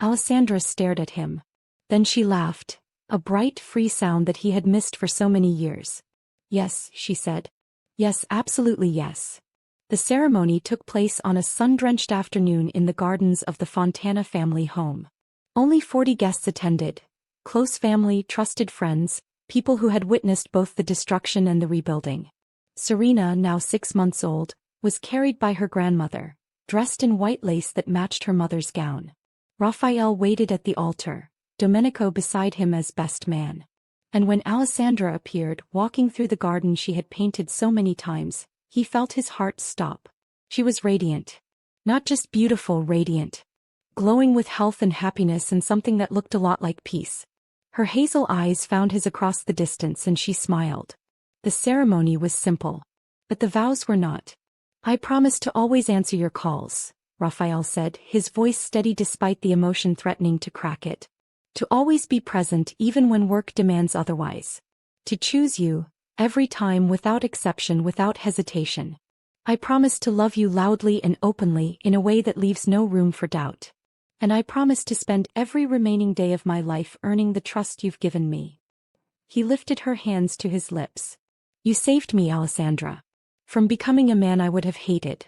S1: Alessandra stared at him. Then she laughed, a bright, free sound that he had missed for so many years. "Yes," she said. "Yes, absolutely yes." The ceremony took place on a sun-drenched afternoon in the gardens of the Fontana family home. Only 40 guests attended. Close family, trusted friends, people who had witnessed both the destruction and the rebuilding. Serena, now 6 months old, was carried by her grandmother, dressed in white lace that matched her mother's gown. Raphael waited at the altar, Domenico beside him as best man. And when Alessandra appeared, walking through the garden she had painted so many times, he felt his heart stop. She was radiant. Not just beautiful, radiant. Glowing with health and happiness and something that looked a lot like peace. Her hazel eyes found his across the distance and she smiled. The ceremony was simple. But the vows were not. "I promise to always answer your calls," Raphael said, his voice steady despite the emotion threatening to crack it. "To always be present even when work demands otherwise. To choose you, every time without exception, without hesitation. I promise to love you loudly and openly in a way that leaves no room for doubt. And I promise to spend every remaining day of my life earning the trust you've given me." He lifted her hands to his lips. "You saved me, Alessandra. From becoming a man I would have hated.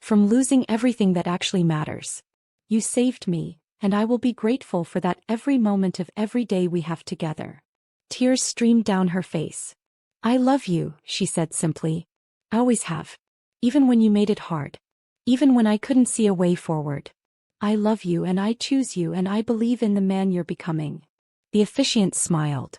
S1: From losing everything that actually matters. You saved me, and I will be grateful for that every moment of every day we have together." Tears streamed down her face. "I love you," she said simply. "I always have. Even when you made it hard. Even when I couldn't see a way forward. I love you and I choose you and I believe in the man you're becoming." The officiant smiled.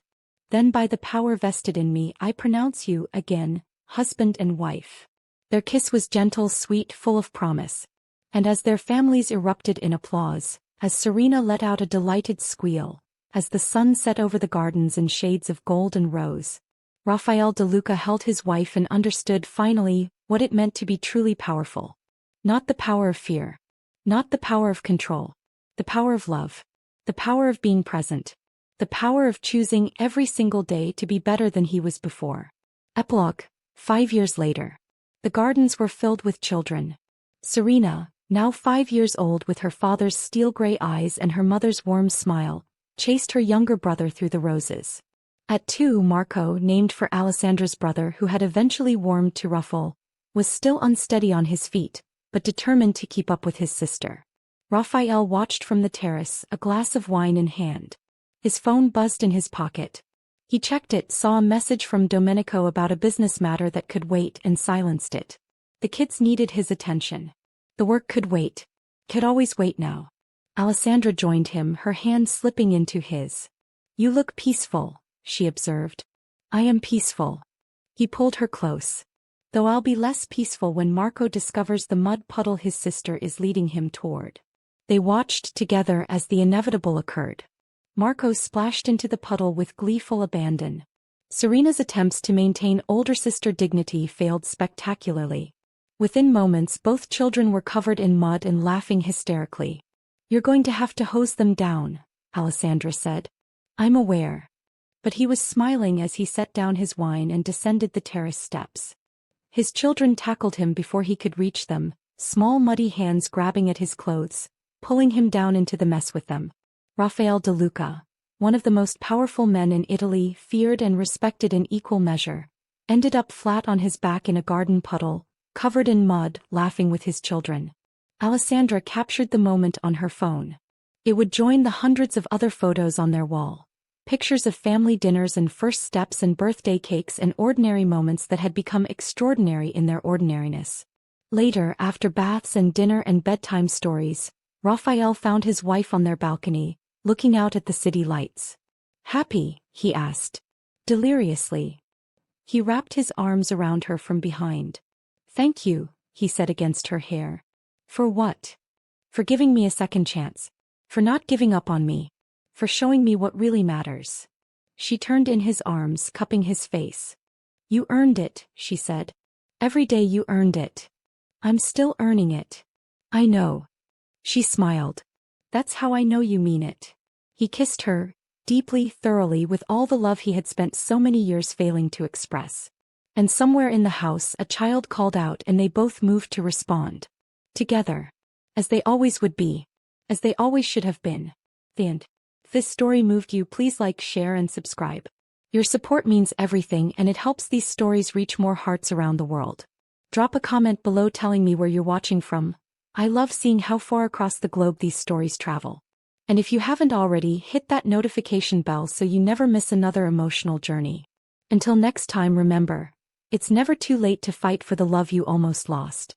S1: "Then by the power vested in me I pronounce you, again, husband and wife." Their kiss was gentle, sweet, full of promise. And as their families erupted in applause, as Serena let out a delighted squeal, as the sun set over the gardens in shades of gold and rose, Raphael De Luca held his wife and understood finally what it meant to be truly powerful. Not the power of fear. Not the power of control. The power of love. The power of being present. The power of choosing every single day to be better than he was before. Epilogue. 5 years later. The gardens were filled with children. Serena, now 5 years old with her father's steel-gray eyes and her mother's warm smile, chased her younger brother through the roses. At 2, Marco, named for Alessandra's brother who had eventually warmed to Ruffle, was still unsteady on his feet, but determined to keep up with his sister. Raphael watched from the terrace, a glass of wine in hand. His phone buzzed in his pocket. He checked it, saw a message from Domenico about a business matter that could wait, and silenced it. The kids needed his attention. The work could wait. Could always wait now. Alessandra joined him, her hand slipping into his. "You look peaceful," she observed. "I am peaceful." He pulled her close. "Though I'll be less peaceful when Marco discovers the mud puddle his sister is leading him toward." They watched together as the inevitable occurred. Marco splashed into the puddle with gleeful abandon. Serena's attempts to maintain older sister dignity failed spectacularly. Within moments both children were covered in mud and laughing hysterically. "You're going to have to hose them down," Alessandra said. "I'm aware." But he was smiling as he set down his wine and descended the terrace steps. His children tackled him before he could reach them, small muddy hands grabbing at his clothes, pulling him down into the mess with them. Raphael de Luca, one of the most powerful men in Italy, feared and respected in equal measure, ended up flat on his back in a garden puddle, covered in mud, laughing with his children. Alessandra captured the moment on her phone. It would join the hundreds of other photos on their wall. Pictures of family dinners and first steps and birthday cakes and ordinary moments that had become extraordinary in their ordinariness. Later, after baths and dinner and bedtime stories, Raphael found his wife on their balcony, looking out at the city lights. "Happy?" he asked. Deliriously. He wrapped his arms around her from behind. "Thank you," he said against her hair. "For what?" "For giving me a second chance. For not giving up on me. For showing me what really matters." She turned in his arms, cupping his face. "You earned it," she said. "Every day you earned it. I'm still earning it." "I know." She smiled. "That's how I know you mean it." He kissed her, deeply, thoroughly, with all the love he had spent so many years failing to express. And somewhere in the house a child called out and they both moved to respond. Together. As they always would be. As they always should have been. The end. If this story moved you, please like, share and subscribe. Your support means everything and it helps these stories reach more hearts around the world. Drop a comment below telling me where you're watching from. I love seeing how far across the globe these stories travel. And if you haven't already, hit that notification bell so you never miss another emotional journey. Until next time, remember, it's never too late to fight for the love you almost lost.